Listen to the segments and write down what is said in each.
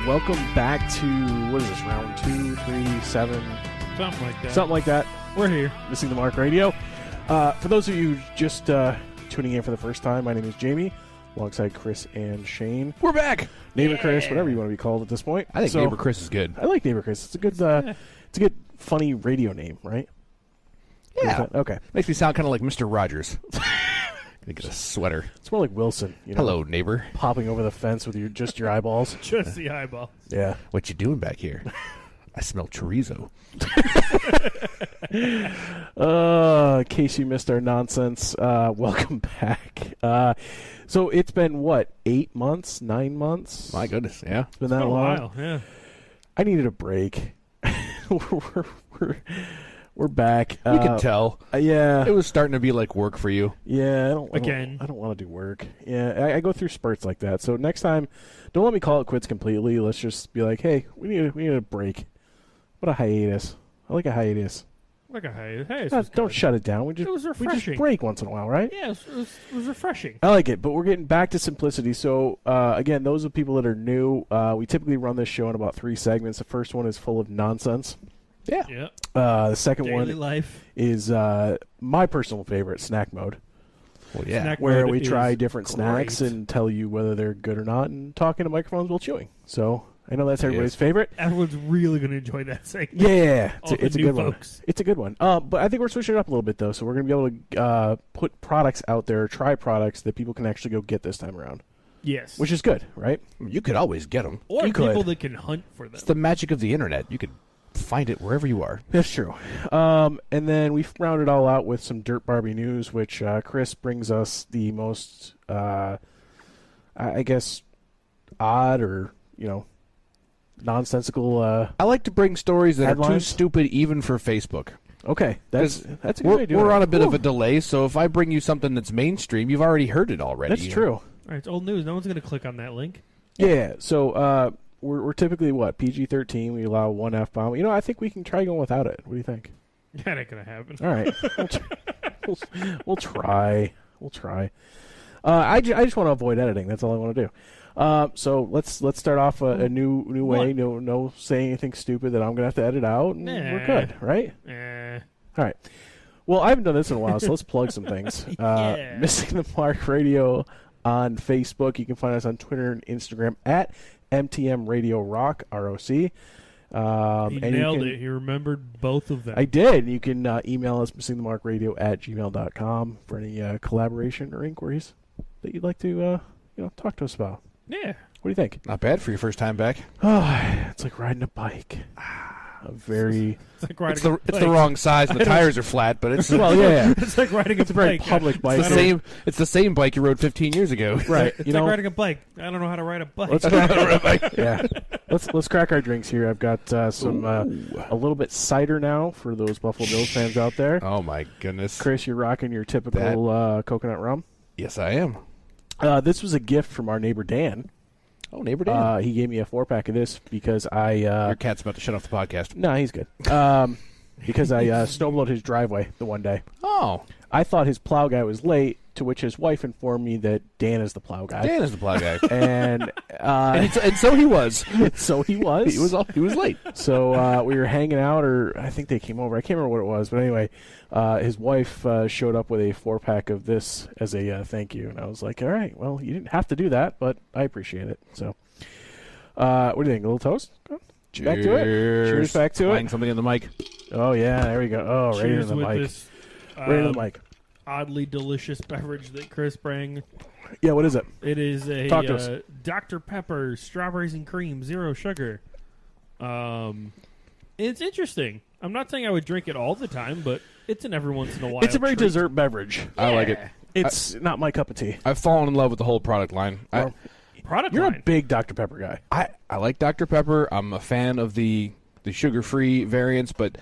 welcome back to, what is this, round 2, 3, 7? Something like that. Something like that. We're here. Missing the Mark Radio. For those of you just tuning in for the first time, my name is Jamie, alongside Chris and Shane. We're back. Neighbor Chris, whatever you want to be called at this point. I think Neighbor Chris is good. I like Neighbor Chris. It's a good, funny radio name, right? Yeah. Okay. Makes me sound kind of like Mr. Rogers. Gonna get a sweater. It's more like Wilson. You know, Hello, neighbor. popping over the fence with just your eyeballs. Just the eyeball. Yeah. What you doing back here? I smell chorizo. In case you missed our nonsense, welcome back. So it's been, 8 months, 9 months? My goodness, yeah. It's been that Been a long. while, yeah. I needed a break. We're back. You can tell. Yeah. It was starting to be like work for you. Yeah, I don't want to do work. Yeah, I go through spurts like that. So next time, don't let me call it quits completely. Let's just be like, hey, we need a break. What a hiatus. I like a hiatus. Like a hiatus. Don't shut it down. It was We just refreshing. break once in a while, right? Yeah, it was refreshing. I like it, but we're getting back to simplicity. So, again, those of people that are new, we typically run this show in about 3 segments. The first one is full of nonsense. Yeah. Yeah. The second Daily one life. is my personal favorite, snack mode, Well, yeah. Snack where mode we try is different great. snacks and tell you whether they're good or not, and talking to microphones while chewing. So I know that's everybody's Yes. favorite. Everyone's really going to enjoy that segment. Yeah, All it's the a new good one. folks. It's a good one. But I think we're switching it up a little bit, though. So we're going to be able to put products out there, try products that people can actually go get this time around, Yes. which is good, right? You could always get them. or you people could. that can hunt for them. It's the magic of the internet. You could find it wherever you are. That's true. And then we've rounded it all out with some Dirt Barbie news, which Chris brings us the most, I guess, odd or, nonsensical. I like to bring stories that are too Headlines? stupid even for Facebook. Okay, that's a good way We're, to do it. we're on a bit of Whew. a delay, so if I bring you something that's mainstream, you've already heard it already. That's you know? true. All right, it's old news. No one's going to click on that link. Yeah. So we're typically PG-13. We allow one F-bomb. I think we can try going without it. What do you think? That ain't going to happen. All right, we'll try. We'll try. I just want to avoid editing. That's all I want to do. So let's start off a new way. What? No saying anything stupid that I'm gonna have to edit out, and we're good, right? All right. Well, I haven't done this in a while, so let's plug some things. Yeah. Missing the Mark Radio on Facebook. You can find us on Twitter and Instagram at MTM Radio Rock ROC. He and nailed it. He remembered both of them. I did. You can email us missingthemarkradio@gmail.com for any collaboration or inquiries that you'd like to talk to us about. Yeah. What do you think? Not bad for your first time back. Oh, it's like riding a bike. A very It's like riding It's the a it's bike. the wrong size and the tires are flat, but it's well, yeah. It's like riding It's a very bike. public bike. It's the same. It's the same bike you rode 15 years ago. Right. It's like riding a bike. I don't know how to ride a bike. Let's crack, yeah. Let's crack our drinks here. I've got some a little bit cider now for those Buffalo Bills fans out there. Oh my goodness. Chris, you're rocking your typical coconut rum. Yes, I am. This was a gift from our neighbor Dan. Oh, neighbor Dan. He gave me a 4-pack of this because I. Your cat's about to shut off the podcast. No, he's good. Because I snowblowed his driveway the one day. Oh, I thought his plow guy was late, to which his wife informed me that Dan is the plow guy. Dan is the plow guy, And, and so he was. so he was. He was late. So we were hanging out, or I think they came over. I can't remember what it was, but anyway, his wife showed up with a 4-pack of this as a thank you, and I was like, all right, well, you didn't have to do that, but I appreciate it. So, what do you think? A little toast? Back to it. Cheers, back to Flying it. something in the mic. Oh yeah, there we go. Oh, right Cheers into the with mic. this Right into the mic. oddly delicious beverage that Chris bring. Yeah, what is it? It is a Talk to us. Dr. Pepper strawberries and cream, 0 sugar. It's interesting. I'm not saying I would drink it all the time, but it's an every once in a while. It's a very treat. dessert beverage. I like it. It's not my cup of tea. I've fallen in love with the whole product line. Well, Product You're line. a big Dr. Pepper guy. I like Dr. Pepper. I'm a fan of the sugar-free variants, but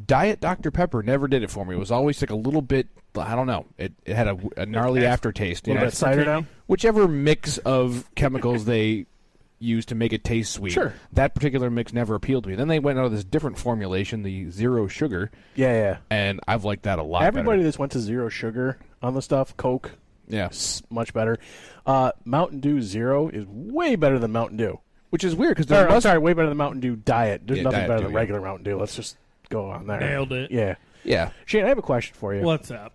Diet Dr. Pepper never did it for me. It was always like a little bit, I don't know. It had a gnarly aftertaste. A little bit of cider now? Whichever mix of chemicals they used to make it taste sweet. Sure. That particular mix never appealed to me. Then they went out of this different formulation, the 0 sugar, Yeah. and I've liked that a lot Everybody better. that's went to 0 sugar on the stuff, Coke, Yeah. much better. Mountain Dew Zero is way better than Mountain Dew. which is weird because I'm sorry, way better than Mountain Dew Diet. There's Yeah, nothing Diet better Dew, than yeah. regular Mountain Dew. Let's just go on there. Nailed it. Yeah. Yeah. Shane, I have a question for you. What's up?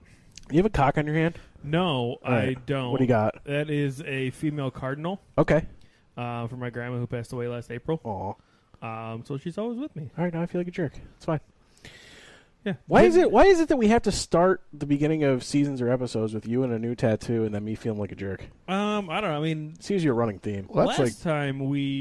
You have a cock on your hand? No, I right. don't. What do you got? That is a female cardinal Okay. for my grandma who passed away last April. Aw. So she's always with me. All right, now I feel like a jerk. It's fine. Yeah. Why is it that we have to start the beginning of seasons or episodes with you and a new tattoo and then me feeling like a jerk? I don't know. I mean, It seems you're a running theme. Well, that's last time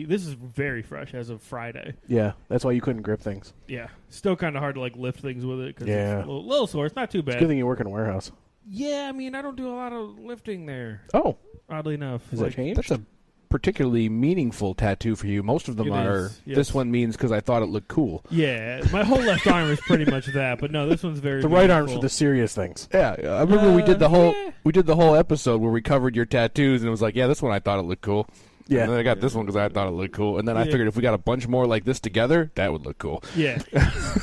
this is very fresh as of Friday. Yeah, that's why you couldn't grip things. Yeah. Still kind of hard to like lift things with it because Yeah. it's a little sore. It's not too It's a bad. good thing you work in a warehouse. Yeah, I mean, I don't do a lot of lifting there. Oh, Oddly enough, has that changed? That's a particularly meaningful tattoo for you. Most of them It are. is, yes. This one means because I thought it looked cool. Yeah, my whole left arm is pretty much that, but no, this one's very. The right arm's meaningful. for the serious things. Yeah, I remember we did the whole yeah. episode where we covered your tattoos, and it was like, yeah, this one I thought it looked cool. Yeah. And then I got this one because I thought it looked cool, and then I Yeah. figured if we got a bunch more like this together, that would look cool. Yeah,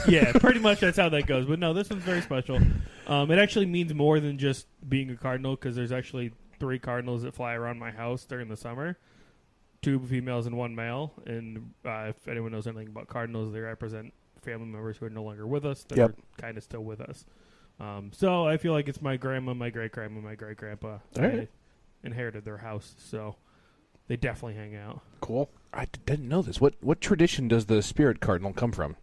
yeah, pretty much that's how that goes. But no, this one's very special. It actually means more than just being a cardinal because there's actually 3 cardinals that fly around my house during the summer. 2 females and 1 male. And if anyone knows anything about cardinals, they represent family members who are no longer with us. They're Yep. kind of still with us. So I feel like it's my grandma, my great-grandma, my great-grandpa. All right. I inherited their house, so they definitely hang out. Cool. I didn't know this. What tradition does the spirit cardinal come from?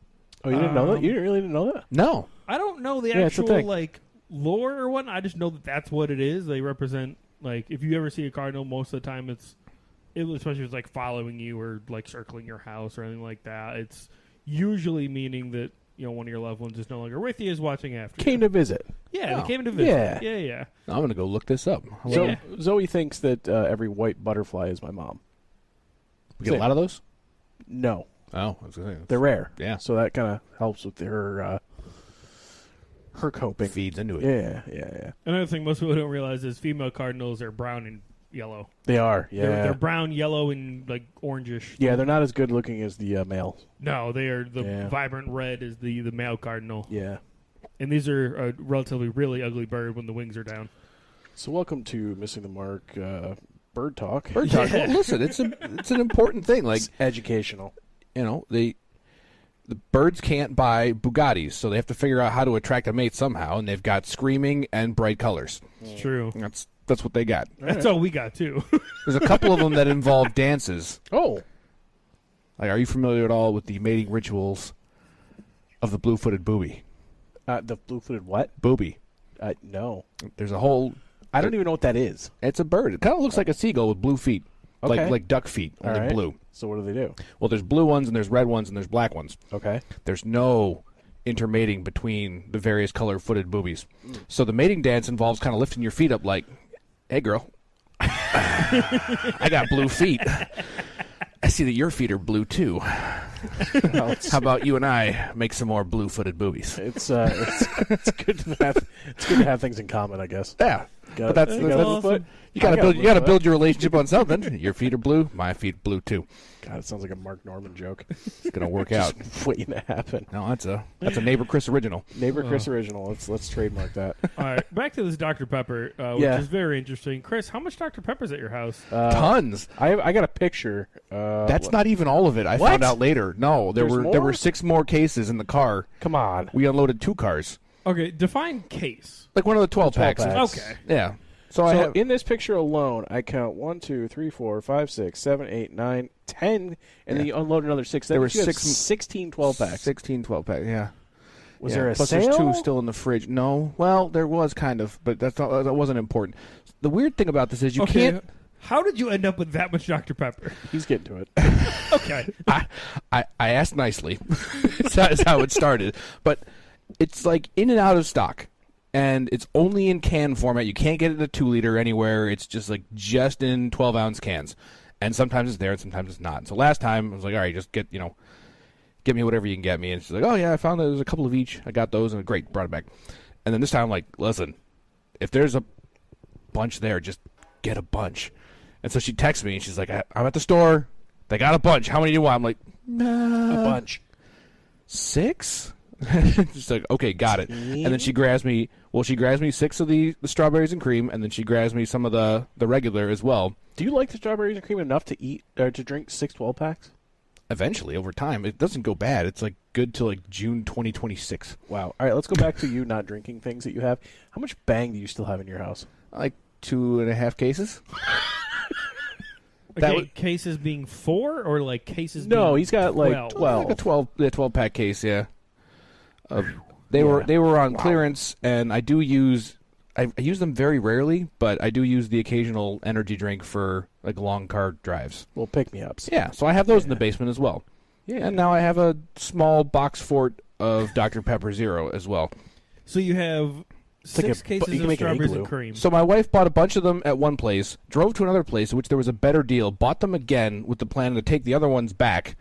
Oh, you didn't know that? You really didn't know that? No. I don't know the Yeah, it's a actual thing. like lore or what. I just know that that's what it is. They represent like if you ever see a cardinal, most of the time especially if it's like following you or like circling your house or anything like that. It's usually meaning that one of your loved ones is no longer with you, is watching after Came you. to visit. Yeah, Oh. they came to visit. Yeah. Yeah. I'm going to go look this up. So Yeah. Zoe thinks that every white butterfly is my mom. We get a lot of those? No, Oh, I was going to say. they're rare. Yeah. So that kind of helps with her coping. Feeds into it. Yeah. Another thing most people don't realize is female cardinals are brown and yellow. They are. Yeah. They're brown, yellow, and like orangish. Yeah, they're not as good looking as the male. No, they are the Yeah. vibrant red is the male cardinal. Yeah. And these are a relatively really ugly bird when the wings are down. So welcome to Missing the Mark Bird Talk. Bird talk. Well, listen, it's an important thing. Like, It's educational. the birds can't buy Bugattis, so they have to figure out how to attract a mate somehow, and they've got screaming and bright colors. It's true. That's what they got. That's all we got, too. There's a couple of them that involve dances. Oh, Like, are you familiar at all with the mating rituals of the blue-footed booby? the blue-footed what? Booby. No. There's a whole. I don't even know what that is. It's a bird. It kind of looks like a seagull with blue feet, Okay. like duck feet, All only right. blue. So what do they do? Well, there's blue ones and there's red ones and there's black ones. Okay. There's no intermating between the various color-footed boobies. So the mating dance involves kind of lifting your feet up like, hey, girl, I got blue feet. I see that your feet are blue, too. How about you and I make some more blue-footed boobies? It's good to have things in common, I guess. Yeah. Got But it. that's You got a awesome. blue foot? You gotta I got a build. blue You gotta foot. build your relationship on something. Your feet are blue. My feet are blue too. God, it sounds like a Mark Norman joke. It's gonna work out. Just waiting to happen. No, that's a neighbor Chris original. Neighbor Chris original. Let's trademark that. All right, back to this Dr. Pepper, which Yeah. is very interesting. Chris, how much Dr. Pepper's at your house? Tons. I got a picture. That's not even all of it. I What? found out later. No, there There's were more? 6 more cases in the car. Come on. We unloaded 2 cars, Okay, define case. like one of the 12 packs. 12 packs. Okay. Yeah. So, So I have. in this picture alone, I count 1, 2, 3, 4, 5, 6, 7, 8, 9, 10, and then you unload another 6. That There means were you have 6 16 12 packs. 16 12 packs. Yeah. Was Yeah. there a Plus sale? there's 2 still in the fridge. No. Well, there was kind of, but that wasn't important. The weird thing about this is you Okay. can't. How did you end up with that much Dr. Pepper? He's getting to it. Okay. I asked nicely. That's how it started. But it's like in and out of stock. And it's only in can format. You can't get it in a 2-liter anywhere. It's just in 12-ounce cans. And sometimes it's there and sometimes it's not. So last time I was like, all right, just get me whatever you can get me. And she's like, oh, yeah, I found that there's a couple of each. I got those and great, brought it back. And then this time I'm like, listen, if there's a bunch there, just get a bunch. And so she texts me and she's like, I'm at the store. They got a bunch. How many do you want? I'm like, A bunch. 6? Just like, okay, got it. And then she grabs me. Well, she grabs me 6 of the strawberries and cream, and then she grabs me some of the regular as well. Do you like the strawberries and cream enough to eat or to drink 6 12-packs? Eventually, over time, it doesn't go bad. It's like good till like June 2026. Wow. All right, let's go back to you not drinking things that you have. How much Bang do you still have in your house? Like 2.5 cases. Okay, cases being 4 or like cases No, being he's got like 12? Like a 12-pack case, yeah. They were on clearance, and I use them very rarely, but I do use the occasional energy drink for like long car drives. Well, pick-me-ups. Yeah, so I have those in the basement as well. Yeah. And now I have a small box fort of Dr. Pepper Zero as well. So you have like 6 you cases can of make an strawberries igloo. and cream. So my wife bought a bunch of them at one place, drove to another place, which there was a better deal, bought them again with the plan to take the other ones back,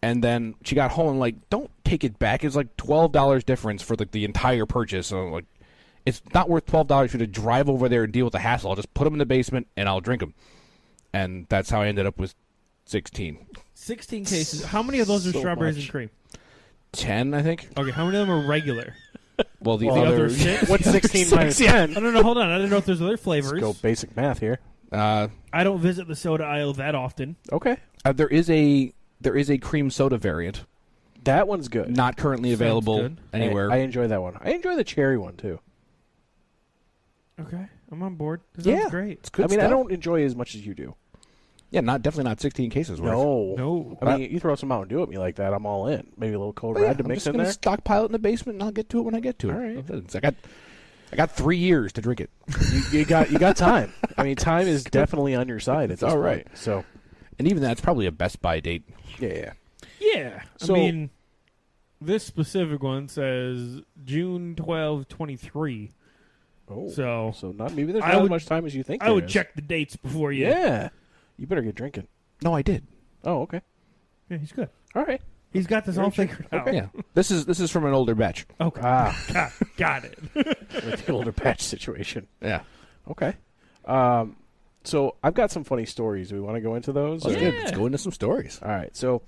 and then she got home and like, don't take it back. It's like $12 difference for the entire purchase. So like, it's not worth $12 for you to drive over there and deal with the hassle. I'll just put them in the basement and I'll drink them. And that's how I ended up with 16. 16 cases. How many of those are So strawberries much. and cream? 10, I think. Okay, how many of them are regular? Well, the Well, The other other 6? What's 16 minus 10? Oh, no, hold on. I didn't know if there's other Let's flavors. go basic math here. uh, I don't visit the soda aisle that often. Okay. there is a cream soda variant, That one's good. not currently Sounds available good. anywhere. I enjoy that one. I enjoy the cherry one, too. Okay, I'm on board. This Yeah. sounds great. It's good I mean, I stuff. don't enjoy it as much as you do. Yeah, definitely not 16 cases worth. No. I mean, you throw some Mountain Dew at me like that, I'm all in. Maybe a little Code But yeah, Red to I'm mix just in gonna there. stockpile it in the basement, and I'll get to it when I get to it. All right. I got 3 years to drink it. You got time. I mean, time is definitely on your side. It's all all right. right. So And even that's probably a Best Buy date. yeah. Yeah. So- I mean, this specific one says June 12, 23. Oh, So so not maybe there's I not would- as much time as you think. I there would is. check the dates before you. Yeah, you better get drinking. No, I did. Oh, okay. Yeah, he's good. All right. He's got this all figured out. Yeah, this is from an older batch. Okay. Got it. With the older patch situation. Yeah, Okay. So I've got some funny stories. Do we want to go into those? that's or- good. Let's go into some stories. All right. So,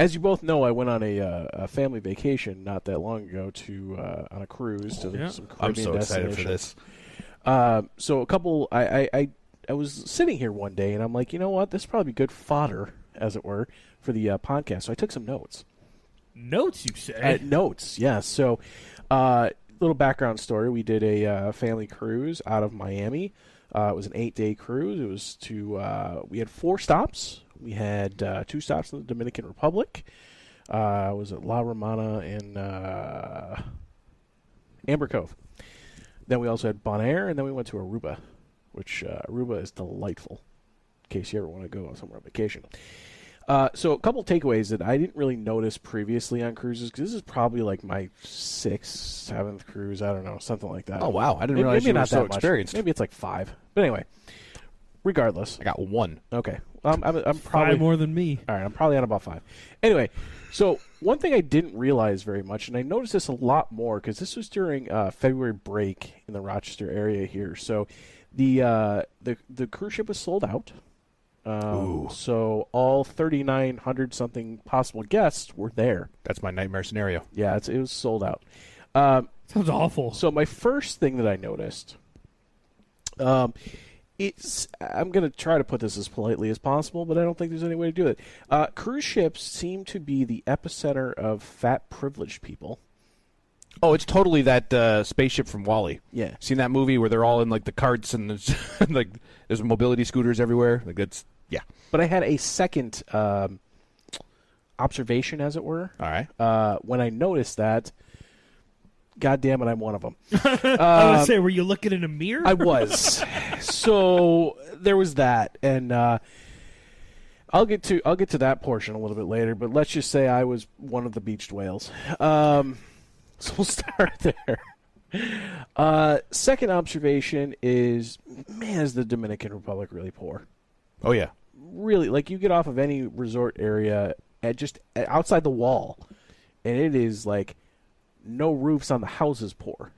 as you both know, I went on a family vacation not that long ago to on a cruise to Yeah. some Caribbean I'm so excited for destinations. this. So a couple, I was sitting here one day and I'm like, you know what? This would probably be good fodder, as it were, for the podcast. So I took some notes. Notes, you say? Notes, yes. So, little background story. We did a family cruise out of Miami. It was an 8-day cruise. It was we had 4 stops. We had 2 stops in the Dominican Republic. Was it La Romana and Amber Cove. Then we also had Bonaire, and then we went to Aruba, which Aruba is delightful, in case you ever want to go somewhere on vacation. So a couple takeaways that I didn't really notice previously on cruises, because this is probably like my 6th, 7th cruise. I don't know, something like that. Oh wow, I didn't Maybe realize you were not so that much. experienced. Maybe it's like 5. But anyway, regardless. I got 1. Okay. I'm probably 5 more than me. all right, I'm probably on about 5. Anyway, so one thing I didn't realize very much, and I noticed this a lot more because this was during February break in the Rochester area here. So the cruise ship was sold out. Ooh. So all 3,900 something possible guests were there. That's my nightmare scenario. Yeah, it was sold out. Sounds awful. So my first thing that I noticed, I'm going to try to put this as politely as possible, but I don't think there's any way to do it. Cruise ships seem to be the epicenter of fat, privileged people. Oh, it's totally that spaceship from WALL-E. Yeah. Seen that movie where they're all in like the carts and there's like there's mobility scooters everywhere. Like that's yeah. But I had a second observation, as it were, All right. when I noticed that. God damn it, I'm one of them. I would say, were you looking in a mirror? I was. So there was that, and I'll get to that portion a little bit later. But let's just say I was one of the beached whales. So we'll start there. Second observation is, man, is the Dominican Republic really poor? Oh yeah. Really, like you get off of any resort area outside the wall, and it is like no roofs on the houses poor.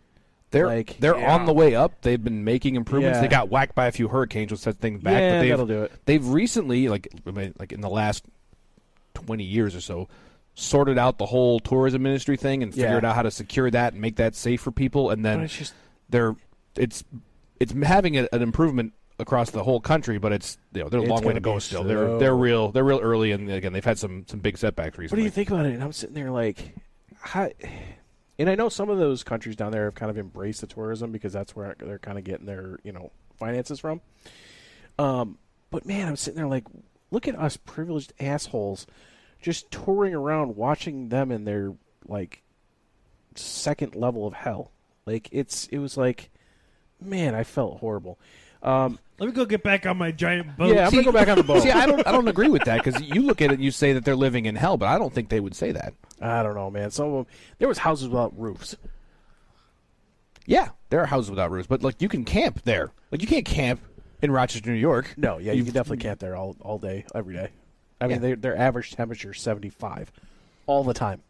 They're Yeah. on the way up. They've been making improvements. Yeah. They got whacked by a few hurricanes, which set things back. Yeah, but that'll do it. They've recently, like in the last 20 years or so, sorted out the whole tourism industry thing and figured Yeah. out how to secure that and make that safe for people, and But then it's just it's having an improvement across the whole country, but it's they're a It's long way gonna to go be still. so- They're real early, and again they've had some big setbacks What do recently. you think about it? And I'm sitting there like, how, and I know some of those countries down there have kind of embraced the tourism because that's where they're kind of getting their finances from. But man, I'm sitting there like, look at us privileged assholes, just touring around, watching them in their like second level of hell. Like it was like, man, I felt horrible. Let me go get back on my giant boat. Yeah, I'm gonna go back on the boat. See, I don't agree with that because you look at it and you say that they're living in hell, but I don't think they would say that. I don't know, man. Some of them, there was houses without roofs. Yeah, there are houses without roofs, but like you can camp there. Like you can't camp in Rochester, New York. No, yeah, you can definitely camp there all day, every day. I mean, Yeah. their average temperature is 75 all the time.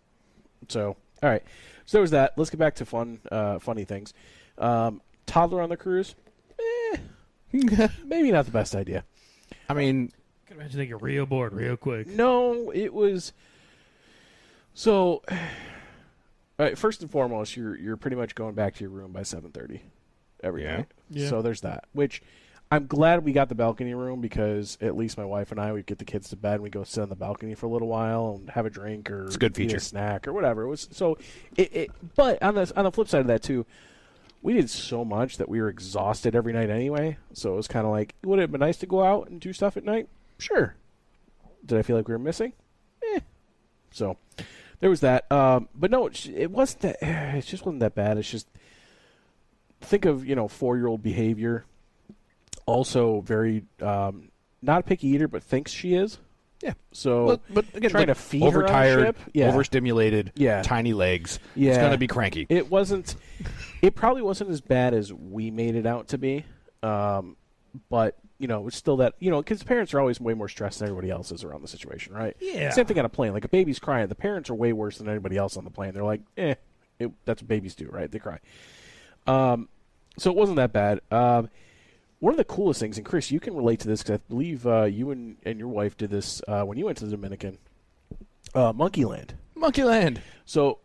So, all right. So there was that. Let's get back to funny things. Toddler on the cruise? Maybe not the best idea. I mean, I can imagine they get real bored real quick. No, it was. So, all right, first and foremost, you're pretty much going back to your room by 7:30 every Yeah. night. Yeah. So there's that. Which I'm glad we got the balcony room because at least my wife and I would get the kids to bed and we go sit on the balcony for a little while and have a drink or It's a good eat feature. a snack or whatever. It was so. But on the flip side of that too, we did so much that we were exhausted every night anyway. So it was kind of like, would it have been nice to go out and do stuff at night? Sure. Did I feel like we were missing? So there was that. But no, it wasn't that. It just wasn't that bad. It's just think of 4-year-old behavior. Also very not a picky eater, but thinks she is. yeah. So But again, trying like, to feed her on the overtired, ship? Yeah. overstimulated, Yeah. tiny legs. Yeah. It's gonna be cranky. It wasn't. It probably wasn't as bad as we made it out to be. But it's still that because parents are always way more stressed than everybody else is around the situation, right? Yeah. Same thing on a plane. Like a baby's crying, the parents are way worse than anybody else on the plane. They're like, that's what babies do, right? They cry. So it wasn't that bad. One of the coolest things, and Chris, you can relate to this because I believe you and your wife did this when you went to the Dominican. Monkeyland. Monkeyland. So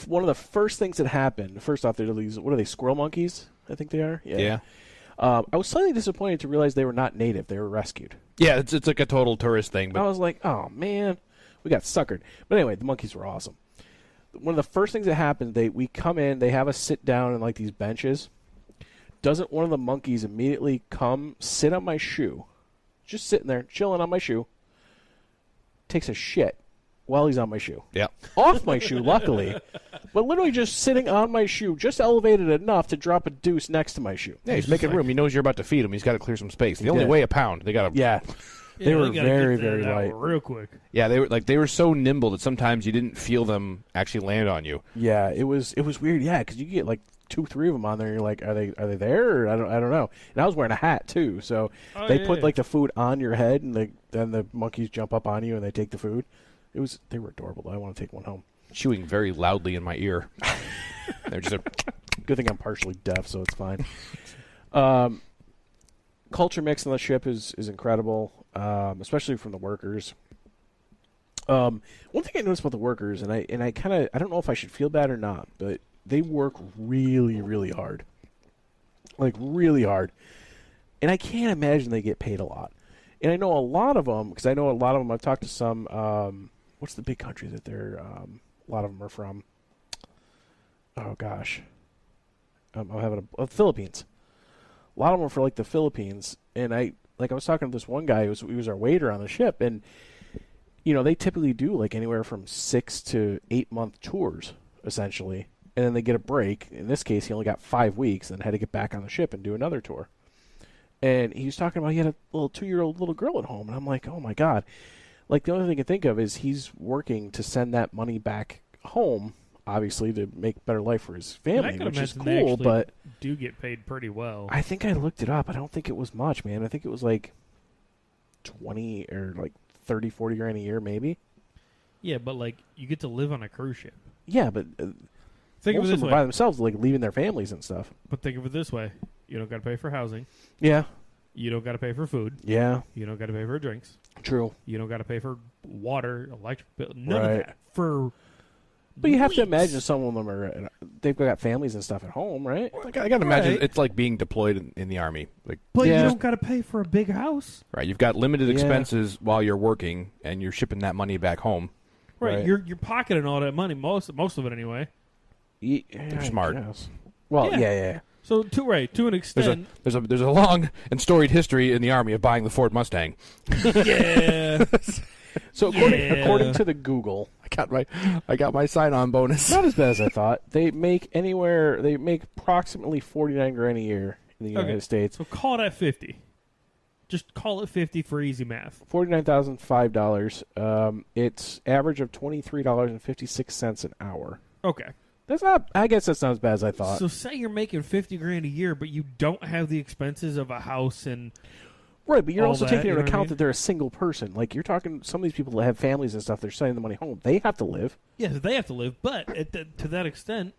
one of the first things that happened, first off, they're these, what are they, squirrel monkeys? I think they are. Yeah. I was slightly disappointed to realize they were not native. They were rescued. Yeah, it's like a total tourist thing. I But was like, oh, man, we got suckered. But anyway, the monkeys were awesome. One of the first things that happened, we come in, they have us sit down in like these benches. Doesn't one of the monkeys immediately come sit on my shoe? Just sitting there, chilling on my shoe. Takes a shit while he's on my shoe. yeah, Off my shoe, luckily. But literally just sitting on my shoe, just elevated enough to drop a deuce next to my shoe. yeah, he's making room. He knows you're about to feed him. He's got to clear some space. They only Yeah. weigh a pound. They got to. Yeah. They were gotta very, get that very out light. real quick. Yeah, they were so nimble that sometimes you didn't feel them actually land on you. Yeah, it was weird. Yeah, because you get like 2-3 of them on there. And you're like, are they there? Or I don't know. And I was wearing a hat too, so they put like the food on your head, and then the monkeys jump up on you and they take the food. They were adorable. Though. I want to take one home. Chewing very loudly in my ear. They're just Good thing I'm partially deaf, so it's fine. Culture mix on the ship is incredible, especially from the workers. One thing I noticed about the workers, and I kind of I don't know if I should feel bad or not, but they work really, really hard, like really hard, and I can't imagine they get paid a lot. And I know a lot of them because I know a lot of them. I've talked to some. What's the big country that they're? A lot of them are from. Oh gosh, I'm having Philippines. A lot of them are for like the Philippines, and I was talking to this one guy he was our waiter on the ship, and they typically do like anywhere from 6 to 8 month tours essentially, and then they get a break. In this case, he only got 5 weeks, and had to get back on the ship and do another tour. And he was talking about he had a little 2-year-old little girl at home, and I'm like, oh my god! Like the only thing I can think of is he's working to send that money back home, obviously to make a better life for his And I family, could which is imagine they cool. actually But do get paid pretty well. I think I looked it up. I don't think it was much, man. I think it was like 20 or like 30, 40 grand a year, maybe. Yeah, but like you get to live on a cruise ship. Yeah, but Think of most it of this them are way. by themselves, like leaving their families and stuff. But think of it this way: you don't got to pay for housing. Yeah, You don't got to pay for food. Yeah, You don't got to pay for drinks. true. You don't got to pay for water, electric bill, none Right. of that. For But you have to weeks. imagine some of them are they've got families and stuff at home, right? I got to imagine Right. it's like being deployed in the Army. Like, But Yeah. you don't got to pay for a big house. right, you've got limited Yeah. expenses while you're working, and you're shipping that money back home. Right. Right. You're pocketing all that money, most of it anyway. They're smart. Well, Yeah. yeah. So to an There's a extent, there's a long and storied history in the Army of buying the Ford Mustang. yeah. So Yeah. according to the Google, I got my sign-on bonus. not as bad as I thought. They make approximately 49 grand a year in the United Okay. States. So call it at 50. Just call it 50 for easy math. $49,005. It's average of $23.56 an hour. Okay. That's not. I guess that's not as bad as I thought. So say you're making 50 grand a year, but you don't have the expenses of a house and Right, but you're all also that, taking you into know what I account mean? that they're a single person. Like you're talking, some of these people that have families and stuff, they're sending the money home. They have to live. yeah, they have to live. But to that extent,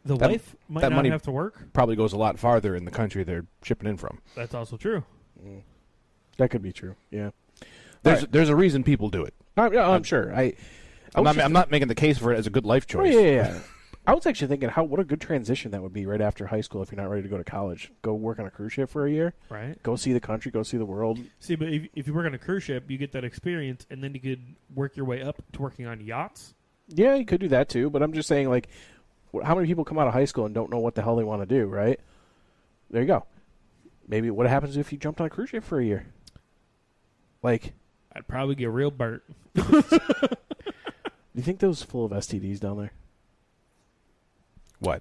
the That- wife might that not money- have to work. Probably goes a lot farther in the country they're shipping in from. That's also true. That could be true. Yeah, There's a reason people do it. I'm sure. I'm not making the case for it as a good life Oh, choice. yeah. I was actually thinking, what a good transition that would be right after high school if you're not ready to go to college. Go work on a cruise ship for a year. Right. Go see the country. Go see the world. See, but if you work on a cruise ship, you get that experience, and then you could work your way up to working on yachts. Yeah, you could do that too. But I'm just saying, like, how many people come out of high school and don't know what the hell they want to do? Right. There you go. Maybe what happens if you jumped on a cruise ship for a year? Like, I'd probably get real burnt. do you think those full of STDs down there?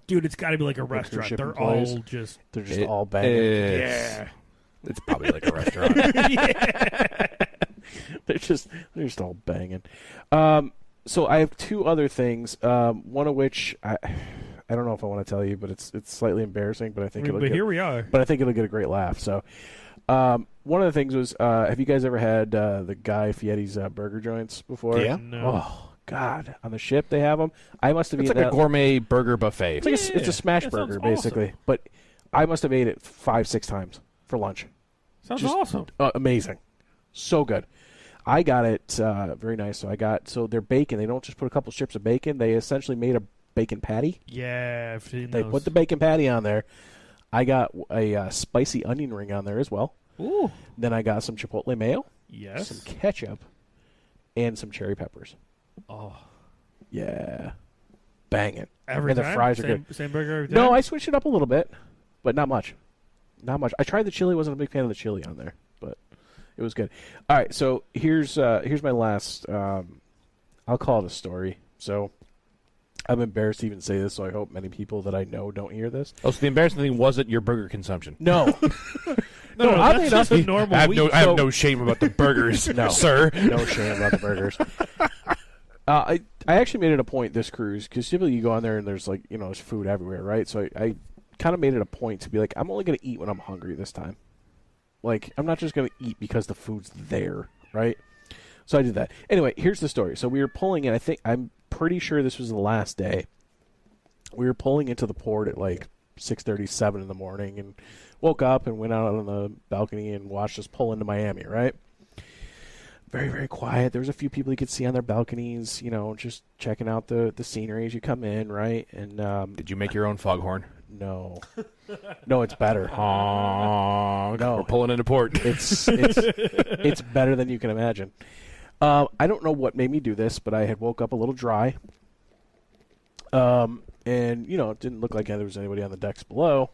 Dude, it's got to be like a cruise restaurant. ship They're employees? all just They're just all banging. yeah. It's probably like a restaurant. they're just all banging. So I have two other things. One of which I don't know if I want to tell you, but it's slightly embarrassing. But I think But here we are. But I think it'll get a great laugh. So, one of the things was, have you guys ever had the Guy Fieri's burger joints before? Yeah. No. Oh God, on the ship they have them. I must have It's eaten like a that. gourmet burger buffet. It's like it's a smash That sounds burger basically. awesome. But I must have ate it 5-6 times for lunch. Sounds just- awesome. Amazing, so good. I got it very nice. So they're bacon. They don't just put a couple strips of bacon. They essentially made a bacon patty. Yeah, I've seen They those. put the bacon patty on there. I got a spicy onion ring on there as well. Ooh, Then I got some chipotle mayo, yes. some ketchup, and some cherry peppers. Oh, Yeah, banging. every And the time? fries are same, good. Same burger every time? No, I switched it up a little bit, but not much. Not much. I tried the chili. Wasn't a big fan of the chili on there, but it was good. All right, so here's my last. I'll call it a story. So I'm embarrassed to even say this, so I hope many people that I know don't hear this. Oh, so the embarrassing thing wasn't your burger consumption. No, No, I that's made just up- a normal I have week. no, I have no shame about the burgers, No. sir. no shame about the burgers. I actually made it a point this cruise because typically you go on there and there's there's food everywhere, right? So I kind of made it a point to be like, I'm only going to eat when I'm hungry this time. Like, I'm not just going to eat because the food's there, right? So I did that. Anyway, here's the story. So we were pulling in. I'm pretty sure this was the last day. We were pulling into the port at like 6:37 in the morning and woke up and went out on the balcony and watched us pull into Miami, right? Very, very quiet. There was a few people you could see on their balconies, just checking out the scenery as you come in, right? And Did you make your own foghorn? no, it's better. Honk. No. We're pulling into port. It's better than you can imagine. I don't know what made me do this, but I had woke up a little dry. And it didn't look like there was anybody on the decks below.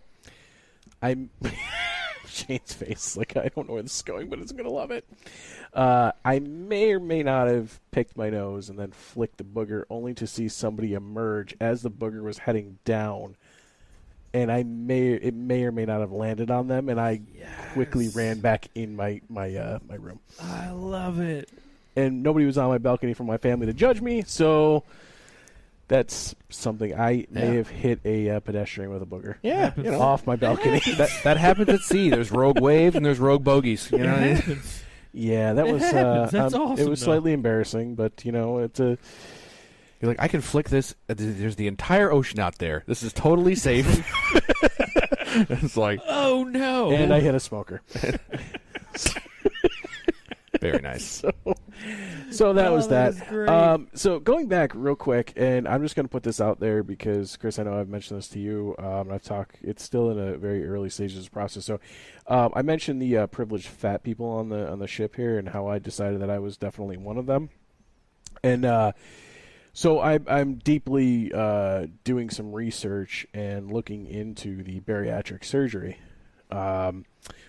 Shane's face, like, I don't know where this is going, but it's gonna love it. I may or may not have picked my nose and then flicked the booger, only to see somebody emerge as the booger was heading down. And it may or may not have landed on them, and I quickly ran back in my room. I love it. And nobody was on my balcony from my family to judge me, so that's something. I may have hit a pedestrian with a booger. Yeah, Off my balcony. that happens at sea. There's rogue waves and there's rogue bogeys. You know what I mean? happens. Yeah, that It was happens. That's it awesome, was though. slightly embarrassing, but it's a You're like, I can flick this. There's the entire ocean out there. This is totally safe. It's like, oh no. And I hit a smoker. Very nice. So that was that. That is great. So going back real quick, and I'm just going to put this out there because, Chris, I know I've mentioned this to you. And I've talked. It's still in a very early stages of the process. So I mentioned the privileged fat people on the ship here and how I decided that I was definitely one of them. And so I'm deeply doing some research and looking into the bariatric surgery.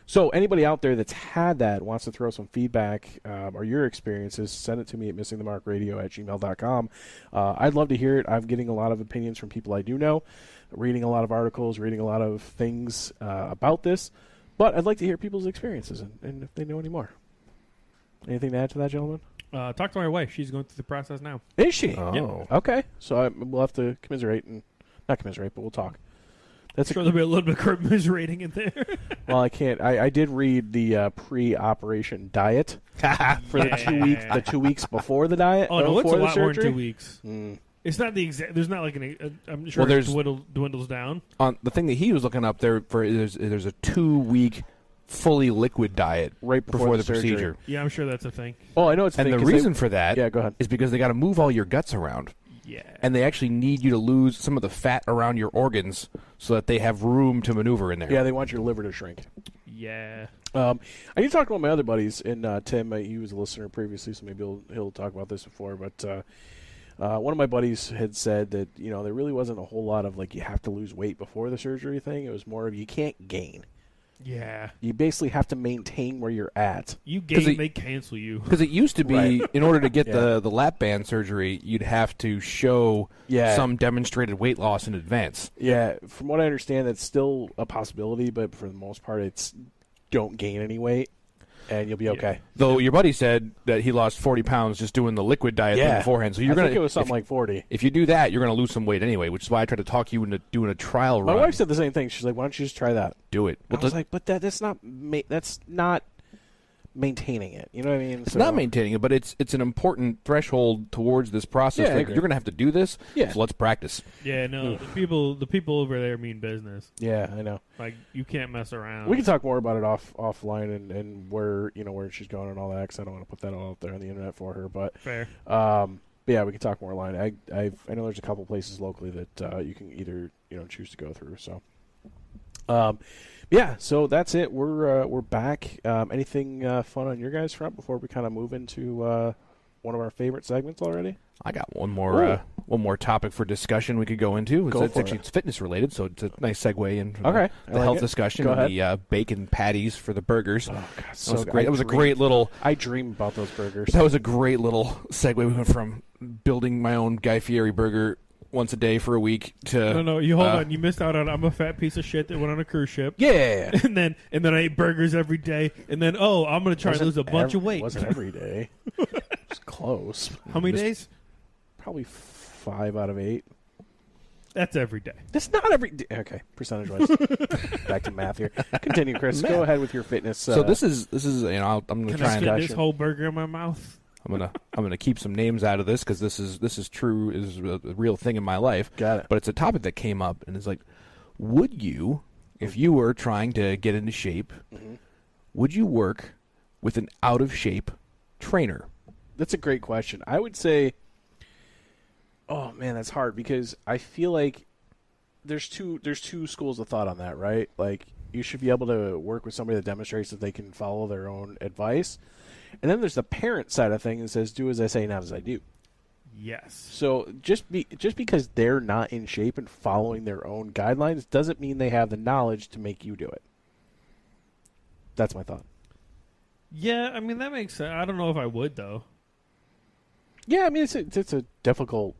So anybody out there that's had that, wants to throw some feedback or your experiences, send it to me at missingthemarkradio@gmail.com. I'd love to hear it. I'm getting a lot of opinions from people I do know, reading a lot of articles, reading a lot of things about this. But I'd like to hear people's experiences and if they know any more. Anything to add to that, gentlemen? Talk to my wife. She's going through the process now. Is she? Oh. Okay. So we'll have to commiserate not commiserate, but we'll talk. That's Sure, there'll be a little bit of commiserating in there. Well, I can't. I did read the pre-operation diet for the 2 weeks before the diet. Oh no, it's a before the lot more than surgery. 2 weeks. Mm. It's not the exact. There's not like I'm sure Well, there's- it dwindles down. On the thing that he was looking up there for there's a 2-week fully liquid diet Right before the surgery. procedure. Yeah, I'm sure that's a thing. Oh, I know it's a And thing, the 'cause reason for that Yeah, go ahead. is because they got to move all your guts around. Yeah. And they actually need you to lose some of the fat around your organs so that they have room to maneuver in there. Yeah, they want your liver to shrink. Yeah. I need to talk to one of my other buddies, and Tim, he was a listener previously, so maybe he'll talk about this before. But one of my buddies had said that there really wasn't a whole lot of like you have to lose weight before the surgery thing. It was more of you can't gain. Yeah. You basically have to maintain where you're at. You 'Cause gain, it- they cancel you. Because it used to be, Right. in order to get Yeah. the lap band surgery, you'd have to show Yeah. some demonstrated weight loss in advance. Yeah, from what I understand, that's still a possibility, but for the most part, it's don't gain any weight, and you'll be okay. Though your buddy said that he lost 40 pounds just doing the liquid diet thing beforehand. So you're I gonna, think it was something if, like 40. if you do that, you're going to lose some weight anyway, which is why I tried to talk you into doing a trial My run. wife said the same thing. She's like, "Why don't you just try that?" do it. I was like, "But that's not maintaining it." You know what I mean? It's not maintaining it, but it's an important threshold towards this process. Yeah, I Like, agree. you're going to have to do this, Yeah. so let's practice. Yeah, no, the people over there mean business. Yeah, I know. Like you can't mess around. We can talk more about it offline and where where she's going and all that. Cause I don't want to put that all out there on the internet for her, but Fair. yeah, we can talk more online. I know there's a couple places locally that you can either choose to go through. So, yeah, so that's it. We're back. Anything fun on your guys' front before we kind of move into one of our favorite segments already? I got one more topic for discussion we could go into. Go for Actually, it. it's fitness related, so it's a nice segue in from Okay, I the like health it. discussion Go and the bacon patties for the burgers. Oh God, That was great. That was a great little. I dream about those burgers. That was a great little segue. We went from building my own Guy Fieri burger once a day for a week to No, you hold on. You missed out on. I'm a fat piece of shit that went on a cruise ship. Yeah. And then I ate burgers every day. And then I'm gonna try to lose a bunch of weight. Wasn't every day. It's close. How many Just days? Probably 5 out of 8. That's every day. That's not every day. Okay, percentage wise. Back to math here. Continue, Chris. Go ahead with your fitness. So this is I'm going to Can try I and get this whole burger in my mouth? I'm gonna keep some names out of this because this is true, is a real thing in my life. Got it. But it's a topic that came up and it's like, would you, if you were trying to get into shape, would you work with an out of shape trainer? That's a great question. I would say, oh man, that's hard because I feel like there's two schools of thought on that, right? Like you should be able to work with somebody that demonstrates that they can follow their own advice, and then there's the parent side of things that says, "Do as I say, not as I do." Yes. So just because they're not in shape and following their own guidelines doesn't mean they have the knowledge to make you do it. That's my thought. Yeah, I mean that makes sense. I don't know if I would though. Yeah, I mean it's a difficult,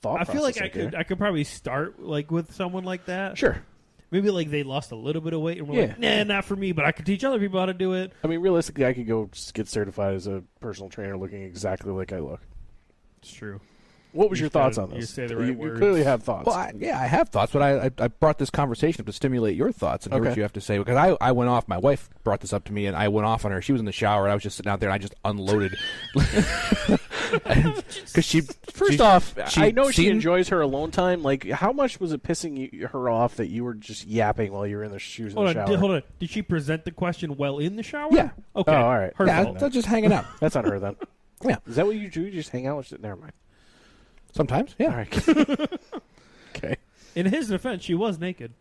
thought. I feel like process I could probably start like with someone like that. Sure. Maybe like they lost a little bit of weight and we're like, nah, not for me, but I could teach other people how to do it. I mean, realistically, I could go get certified as a personal trainer looking exactly like I look. It's true. What was You your just thoughts gotta- on you this? say the right you words. clearly have thoughts. Well, I have thoughts, but I brought this conversation up to stimulate your thoughts and hear Okay. what you have to say. Because I went off, my wife brought this up to me, and I went off on her. She was in the shower, and I was just sitting out there, and I just unloaded Because First off, I know she seen- enjoys her alone time. Like, how much was it pissing her off that you were just yapping while you were in the shoes in the shower? Hold on. Did she present the question while in the shower? Yeah. Okay. Oh, all right. Her Yeah, fault. they're just hanging out. That's on her then. Yeah. Is that what you do? You just hang out? Never mind. Sometimes, yeah. All right. Okay. In his defense, she was naked.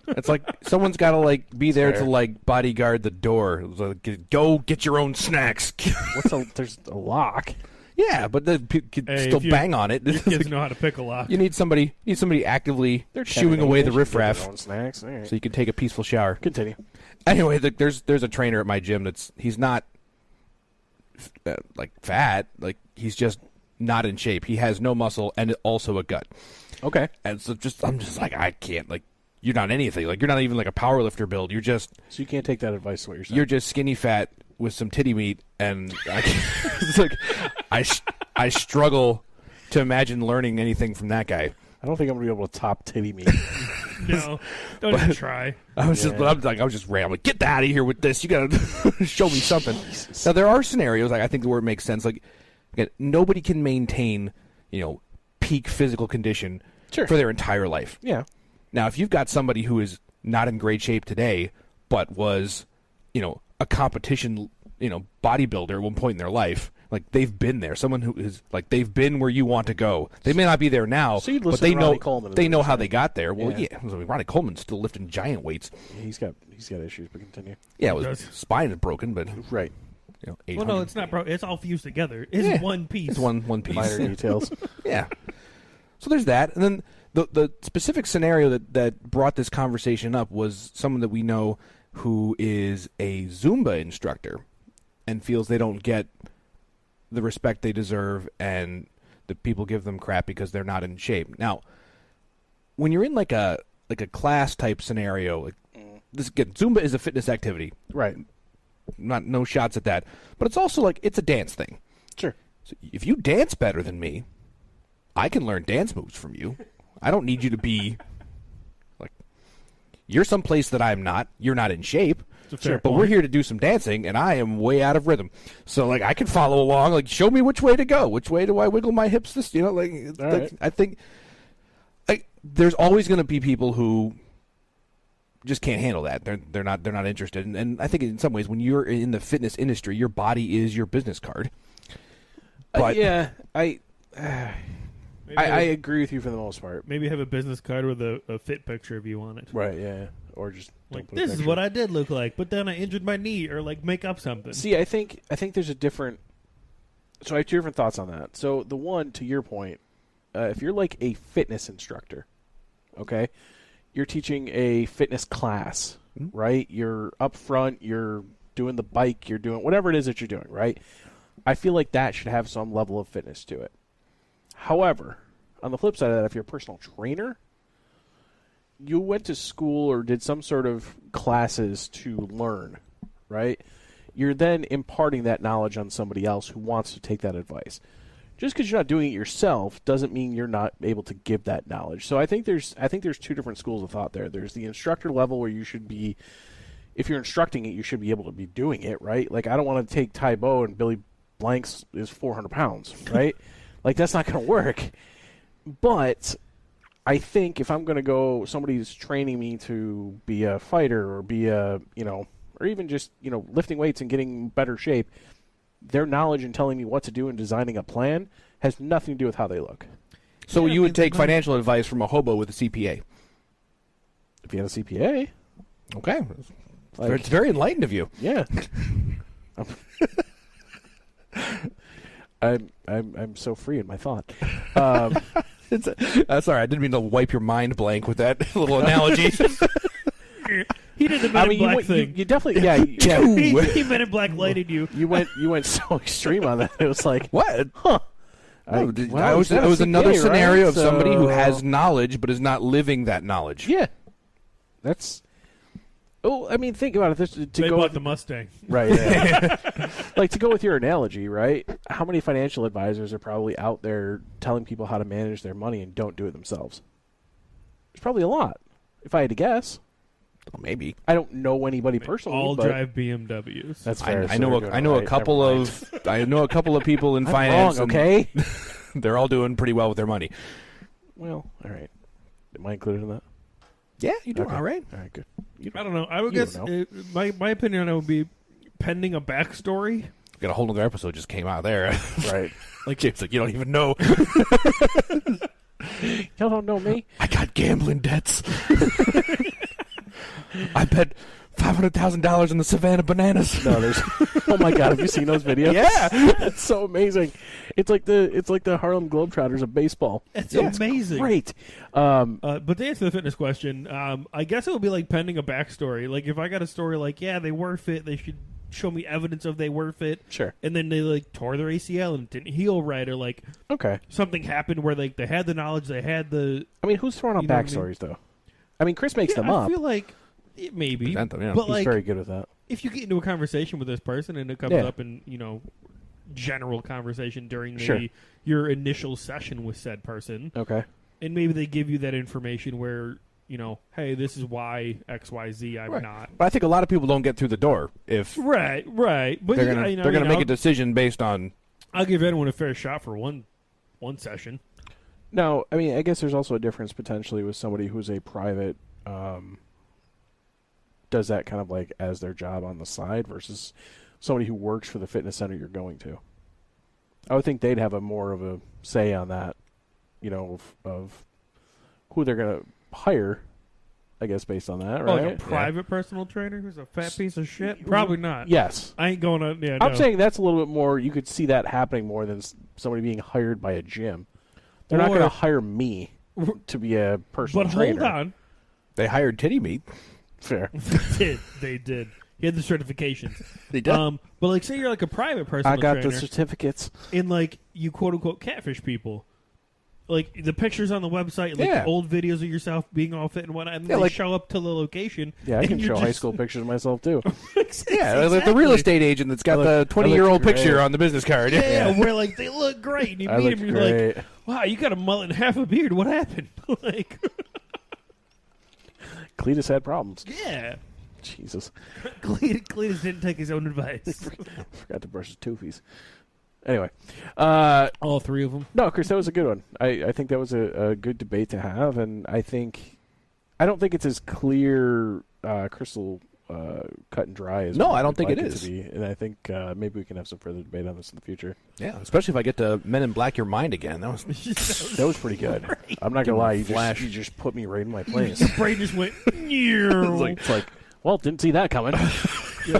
It's like someone's got to like be there fair. to like bodyguard the door. It's like, go get your own snacks. There's a lock. Yeah, but the could Hey, still if you- bang on it. Your kids know how to pick a lock. You need somebody They're actively 10 shooing and away 8. the They should get their riffraff, own snacks. All right. so you can take a peaceful shower. Continue. Anyway, there's a trainer at my gym he's not like fat, like he's just not in shape. He has no muscle and also a gut. Okay. And so I'm just like, I can't, like, you're not anything. Like, you're not even like a power lifter build. You're just So you can't take that advice. Is what you're saying? you're just skinny fat with some titty meat, and it's like I struggle to imagine learning anything from that guy. I don't think I'm gonna be able to top titty meat. No, don't even try. I was just, I was just rambling. Get out of here with this. You gotta show me something. Now there are scenarios, like I think where it makes sense. Like, again, nobody can maintain, peak physical condition Sure. for their entire life. Yeah. Now, if you've got somebody who is not in great shape today, but was, a competition, bodybuilder at one point in their life, like they've been there. Someone who is like they've been where you want to go. They may not be there now, So you'd but listen they to know Ronnie Coleman is they what know you're how saying. they got there. Well, Yeah. yeah, I mean, Ronnie Coleman's still lifting giant weights. He's got issues, but continue. Yeah, does. his spine is broken, but Right. 800. Well, no, it's not, bro. It's all fused together. It's Yeah. one piece. It's one piece. Minor details. Yeah. So there's that, and then the specific scenario that brought this conversation up was someone that we know who is a Zumba instructor and feels they don't get the respect they deserve, and the people give them crap because they're not in shape. Now, when you're in like a class type scenario, like this again, Zumba is a fitness activity. Right. No shots at that, but it's also like it's a dance thing. Sure. So if you dance better than me, I can learn dance moves from you. I don't need you to be like you're someplace that I'm not. You're not in shape. a fair But point. we're here to do some dancing, and I am way out of rhythm. So like I can follow along. Like show me which way to go. Which way do I wiggle my hips? This All right. I think there's always going to be people who just can't handle that. They're not interested. And I think in some ways when you're in the fitness industry, your body is your business card. But yeah, I Maybe agree with you for the most part. maybe have a business card with a fit picture of you on it. Right. Yeah. Or just Like, this is what I did look like, but then I injured my knee, or like make up something. See, I think there's a different. So I have two different thoughts on that. So the one, to your point, if you're like a fitness instructor, okay, you're teaching a fitness class, right? You're up front, you're doing the bike, you're doing whatever it is that you're doing, right? I feel like that should have some level of fitness to it. However, on the flip side of that, if you're a personal trainer, you went to school or did some sort of classes to learn, right? You're then imparting that knowledge on somebody else who wants to take that advice. Just because you're not doing it yourself doesn't mean you're not able to give that knowledge. So I think there's two different schools of thought there. There's the instructor level where you should be, if you're instructing it, you should be able to be doing it, right? Like I don't want to take Ty Bo and Billy Blanks is 400 pounds, right? Like that's not going to work. But I think if I'm going to go, somebody's training me to be a fighter or be a, or even just, lifting weights and getting better shape, their knowledge and telling me what to do and designing a plan has nothing to do with how they look. so Yeah, you would it's take not- financial advice from a hobo with a CPA. If you had a CPA, Okay. like, It's very enlightened of you. yeah. I'm so free in my thought. Sorry, I didn't mean to wipe your mind blank with that little analogy. He did the Men in Black you thing. you definitely, yeah. He Men in Black lighted you. You went so extreme on that. It was like, What? huh. No, well, it he's not a was another CPA, scenario right? of somebody who So- has knowledge but is not living that knowledge. Yeah, that's. Oh, I mean, think about it. This, to They go bought with, the Mustang. right, yeah. Like to go with your analogy, right? How many financial advisors are probably out there telling people how to manage their money and don't do it themselves? There's probably a lot, if I had to guess. Well, maybe. I don't know anybody personally. All but drive BMWs. That's I, fair. I so know they're a, doing I it know a right. couple Never mind. of I know a couple of people in I'm finance. wrong, okay? They're all doing pretty well with their money. Well, all right. Am I included in that? Yeah, you doing Okay. all right. All right, good. I don't know. I would You guess don't my opinion on it would be pending a backstory. Got a whole other episode just came out there. Right. Like James, like you don't even know. Y'all don't know me. I got gambling debts. I bet $500,000 in the Savannah Bananas. No, there's. Oh my God, have you seen those videos? Yeah. It's so amazing. It's like the Harlem Globetrotters of baseball. It's Yeah, amazing. Great. But to answer the fitness question, I guess it would be like pending a backstory. Like if I got a story like, yeah, they were fit, they should show me evidence of they were fit. Sure. And then they like tore their ACL and it didn't heal right, or like Okay. something happened where like they had the knowledge, they had the. I mean, who's throwing out You know what I mean? backstories though? I mean, Chris makes Yeah, them I up. feel like it maybe, Present them, yeah. but He's like very good at that. if you get into a conversation with this person and it comes Yeah. up in general conversation during Sure. your initial session with said person, Okay. and maybe they give you that information where hey, this is why XYZ I'm Right. not. But I think a lot of people don't get through the door if Right. But they're gonna make a decision based on. I'll give anyone a fair shot for one session. No, I mean, I guess there's also a difference potentially with somebody who's a private, does that kind of like as their job on the side versus somebody who works for the fitness center you're going to. I would think they'd have a more of a say on that, of who they're going to hire, I guess, based on that, right? Like a private personal trainer who's a fat piece of shit? Probably not. Yes. I ain't going to. Yeah, I'm no. saying that's a little bit more, you could see that happening more than somebody being hired by a gym. They're not Or- going to hire me to be a personal But trainer. hold on. They hired Titty Meat. Fair. They did. He had the certifications. They But like, say you're like a private personal I got trainer, the certificates. and like you quote unquote catfish people. Like the pictures on the website, like Yeah. the old videos of yourself being all fit and whatnot, and Yeah, they like- show up to the location. Yeah, I and can you're show high just- school pictures of myself too. Yeah, like the real estate agent that's got the 20-year-old great. picture on the business card. Yeah, where like they look great, and you I meet looked him, and you're great. like, "Wow, you got a mullet and half a beard. What happened?" Like, Cletus had problems. yeah, Jesus. Cletus didn't take his own advice. Forgot to brush his toofies. Anyway. All three of them. No, Chris, that was a good one. I think that was a good debate to have, and I don't think it's as clear, crystal cut and dry as No, we I don't would think like it to is. be. And I think maybe we can have some further debate on this in the future. Yeah, especially if I get to Men in Black your mind again. That was That was pretty good. I'm not gonna lie, you Flash. just put me right in my place. The brain just went. It's like, well, didn't see that coming.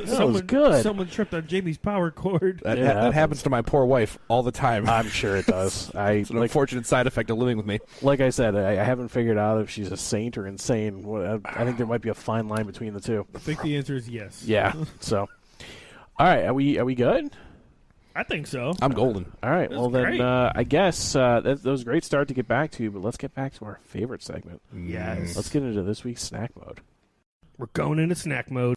Someone, was good. Someone tripped on Jamie's power cord. that, Yeah, that happens to my poor wife all the time. I'm sure it does. It's an unfortunate side effect of living with me. Like I said, I haven't figured out if she's a saint or insane. I think there might be a fine line between the two. I think the answer is yes. Yeah. So, all right, are we good? I think so. I'm golden. All right. That's Well, then great. I guess that was a great start to get back to. But let's get back to our favorite segment. Yes. Let's get into this week's snack mode. We're going into snack mode.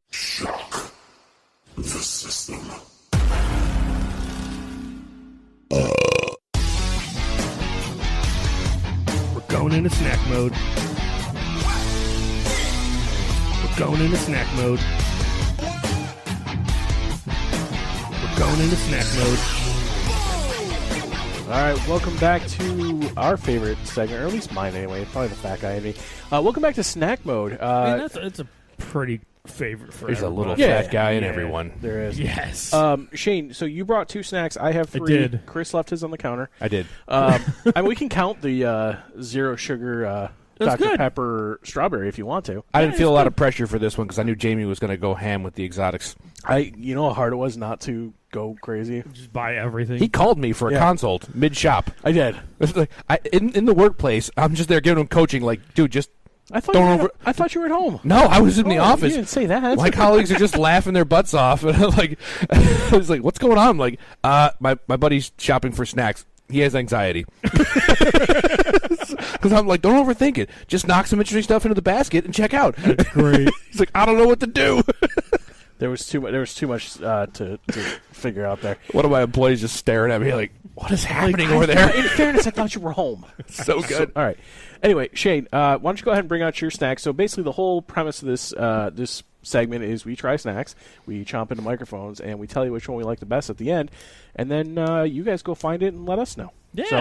We're going into snack mode. We're going into snack mode. We're going into snack mode. All right, welcome back to our favorite segment, or at least mine anyway. Probably the fat guy in me. Welcome back to snack mode. It's a pretty favorite for There's a little everybody. Yeah. fat guy in Yeah. everyone. There is. Yes. Shane, so you brought 2 snacks. I have 3. did. Chris left his on the counter. I did. I mean, we can count the zero sugar That's Dr. good. Pepper strawberry if you want to. I didn't feel a lot of pressure for this one because I knew Jamie was going to go ham with the exotics. You know how hard it was not to go crazy? Just buy everything. He called me for a Yeah. consult mid-shop. I did. It's like, in the workplace, I'm just there giving him coaching like, dude, just I thought, Don't you were, over- I thought you were at home. No, I was in the Oh, office. You didn't say that. My colleagues are just laughing their butts off, and I'm like, I was like, "What's going on?" I'm like, my buddy's shopping for snacks. He has anxiety because I'm like, don't overthink it. Just knock some interesting stuff into the basket and check out. Great. He's like, I don't know what to do. There was too much. There was too much to figire out there. One of my employees just staring at me like, "What is happening over there?" In fairness, I thought you were home. So good. All right. Anyway, Shane, why don't you go ahead and bring out your snack? So basically, the whole premise of this segment is we try snacks, we chomp into microphones, and we tell you which one we like the best at the end, and then you guys go find it and let us know. Yeah. So,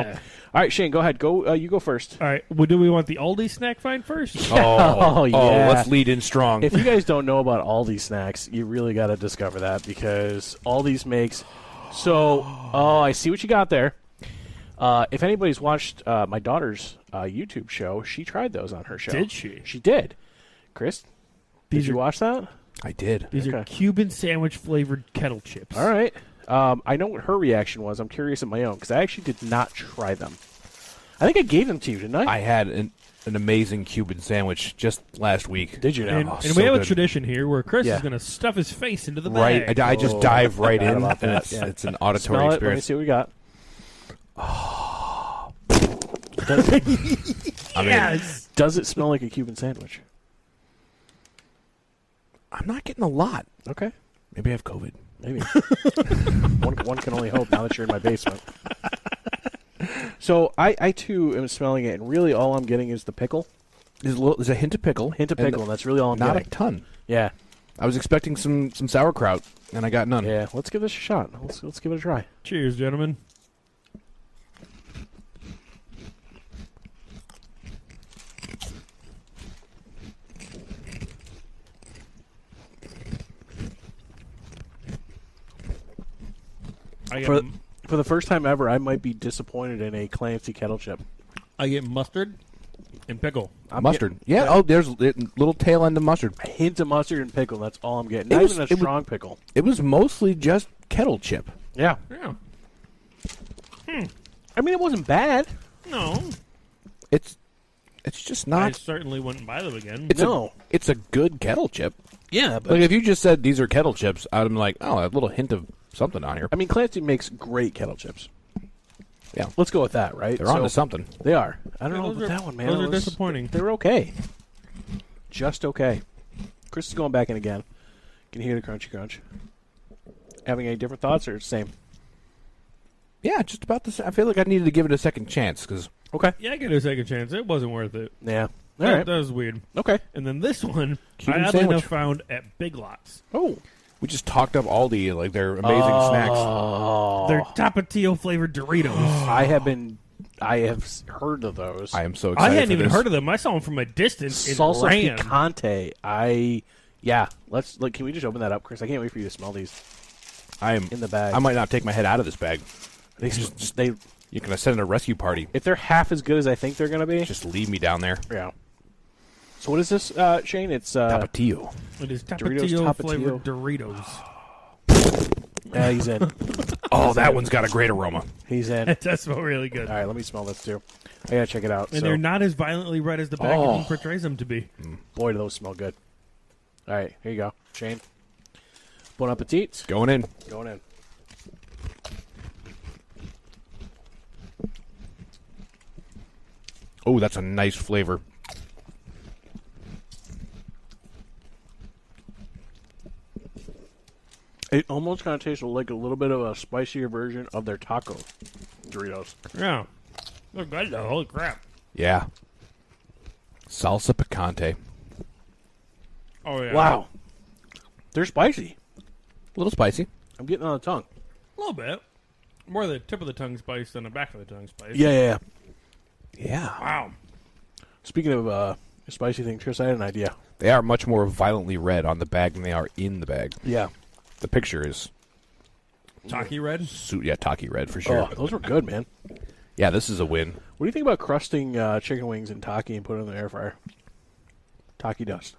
all right, Shane, go ahead. You go first. All right. Well, do we want the Aldi snack find first? Oh, yeah. Let's lead in strong. If you guys don't know about Aldi snacks, you really got to discover that because Aldi's makes so. Oh, I see what you got there. If anybody's watched my daughter's YouTube show, she tried those on her show. Did she? She did. Chris, did These you are- watch that? I did. These are Okay. Cuban sandwich flavored kettle chips. All right. I know what her reaction was. I'm curious at my own because I actually did not try them. I think I gave them to you, didn't I? I had an amazing Cuban sandwich just last week. Did you now? And, Oh, and so we have a good. tradition here where Chris Yeah. is going to stuff his face into the Right, bag. I just dive right forgot in. about And that, it's, yeah. it's an auditory Smell it. Let me experience. see what we got. I mean, Yes. Does it smell like a Cuban sandwich? I'm not getting a lot. Okay. Maybe I have COVID. Maybe. one can only hope now that you're in my basement. So I too am smelling it, and really all I'm getting is the pickle. There's a hint of pickle. Hint of and pickle, and that's really all I'm Not a getting. ton. Yeah. I was expecting some sauerkraut, and I got none. Yeah. Let's give this a shot. Let's give it a try. Cheers, gentlemen. I get, For the first time ever, I might be disappointed in a Clancy kettle chip. I get mustard and pickle. I'm Mustard. getting Yeah. Oh, there's a little tail end of mustard. a hint of mustard and pickle. That's all I'm getting. It Not was- even a it was- strong pickle. It was mostly just kettle chip. Yeah. Yeah. I mean, it wasn't bad. No. It's just I not. certainly wouldn't buy them again. No. It's a good kettle chip. Yeah, but Like if you just said these are kettle chips, I'd be like, oh, a little hint of something on here. I mean, Clancy makes great kettle chips. Yeah. Let's go with that, right? They're on to something. They are. I don't Yeah, know those about are- that one, man. those are It was- disappointing. They were okay. Just okay. Chris is going back in again. Can you hear the crunchy crunch? Having any different thoughts or same? Yeah, just about the same. I feel like I needed to give it a second chance because Okay. Yeah, I give it a second chance. It wasn't worth it. Yeah. All That, right. that was weird. Okay. And then this one, Cuban I oddly sandwich. enough found at Big Lots. Oh. we just talked up Aldi, like their amazing snacks. Oh. They're Tapatio flavored Doritos. I have heard of those. I am so I excited. hadn't for even this. heard of them. I saw them from a distance. It Salsa ran. picante. Yeah. Let's look. Can we just open that up, Chris? I can't wait for you to smell these I am in the bag. I might not take my head out of this bag. They just they. You're gonna send a rescue party. If they're half as good as I think they're going to be, Just leave me down there. yeah. So what is this, Shane? It's Tapatio. It is Doritos Tapatio Tapatio. flavored Doritos. he's in. Oh, that one's got a great aroma. He's in. That does smell really good. All right, let me smell this too. I gotta check it out. And So, they're not as violently red as the packaging Oh. portrays them to be. boy, do those smell good. All right, here you go, Shane. Bon appetit. Going in. Going in. Oh, that's a nice flavor. It almost kind of tastes like a little bit of a spicier version of their taco Doritos. Yeah. They're good though. Holy crap. Yeah. Salsa picante. Oh, yeah. Wow, they're spicy. A little spicy. I'm getting on the tongue. A little bit. More the tip of the tongue spice than the back of the tongue spice. Yeah. Yeah. Wow. Speaking of spicy thing, Chris, I had an idea. They are much more violently red on the bag than they are in the bag. Yeah. The picture is Taki red? Taki red for sure. Oh, those were good, man. Yeah, this is a win. What do you think about crusting chicken wings in Taki and putting it in the air fryer? Taki dust.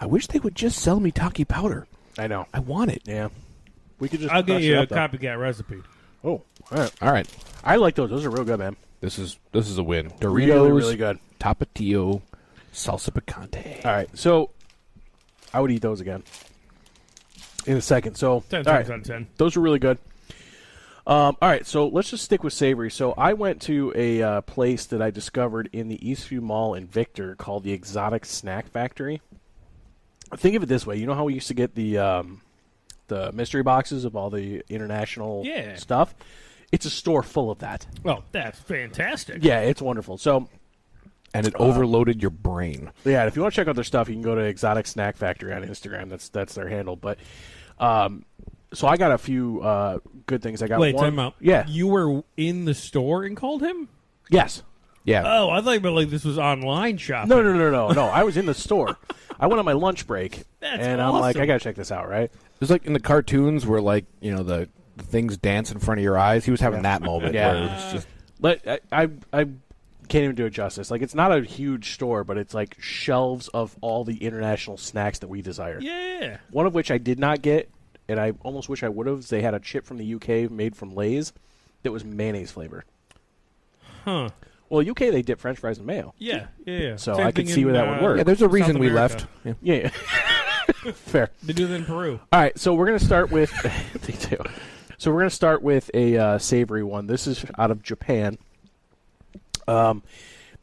I wish they would just sell me Taki powder. I know. I want it. Yeah. We could just. I'll get crush you it a up, though. copycat recipe. Oh, all right. All right. I like those. Those are real good, man. This is a win. Doritos, Really, really good. Tapatio, salsa picante. All right. So I would eat those again in a second. So 10 all times right. out of 10. Those are really good. All right, so let's just stick with savory. So I went to a place that I discovered in the Eastview Mall in Victor called the Exotic Snack Factory. Think of it this way: you know how we used to get the mystery boxes of all the international Yeah. stuff? It's a store full of that. Well, that's fantastic. Yeah, it's wonderful. So And it overloaded your brain. Yeah, if you want to check out their stuff, you can go to Exotic Snack Factory on Instagram. That's their handle. But so I got a few good things. I got Wait, one. time out. Yeah. You were in the store and called him? Yes. Yeah. Oh, I thought you meant like this was online shopping. No. I was in the store. I went on my lunch break, That's and I'm like, awesome. I gotta check this out, right? It was like in the cartoons where, like, you know, the things dance in front of your eyes. He was having that moment. Yeah. Where it was just, But I can't even do it justice. Like, it's not a huge store, but it's like shelves of all the international snacks that we desire. Yeah. One of which I did not get, and I almost wish I would have. They had a chip from the UK made from Lay's that was mayonnaise flavor. Huh. Well, UK they dip French fries in mayo. Yeah. So Same I could thing see in, where that would work. yeah, there's a reason South we America. left. Yeah. Yeah, fair. They do that in Peru. All right, so we're gonna start with they do. So we're gonna start with a savory one. This is out of Japan.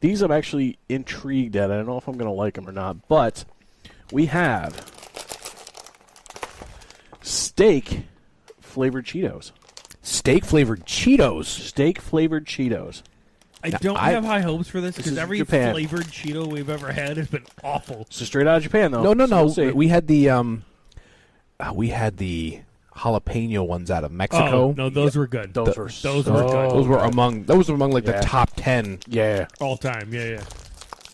These I'm actually intrigued at. I don't know if I'm gonna like them or not, but we have steak flavored Cheetos. Steak flavored Cheetos. Steak flavored Cheetos. I don't have high hopes for this This because is every Japan. flavored Cheeto we've ever had has been awful. So straight out of Japan, though. No. So we'll see. We had the jalapeno ones out of Mexico. Oh, no, those were good. Those were those so were good. Those were among like Yeah. the top 10. Yeah. All time. Yeah.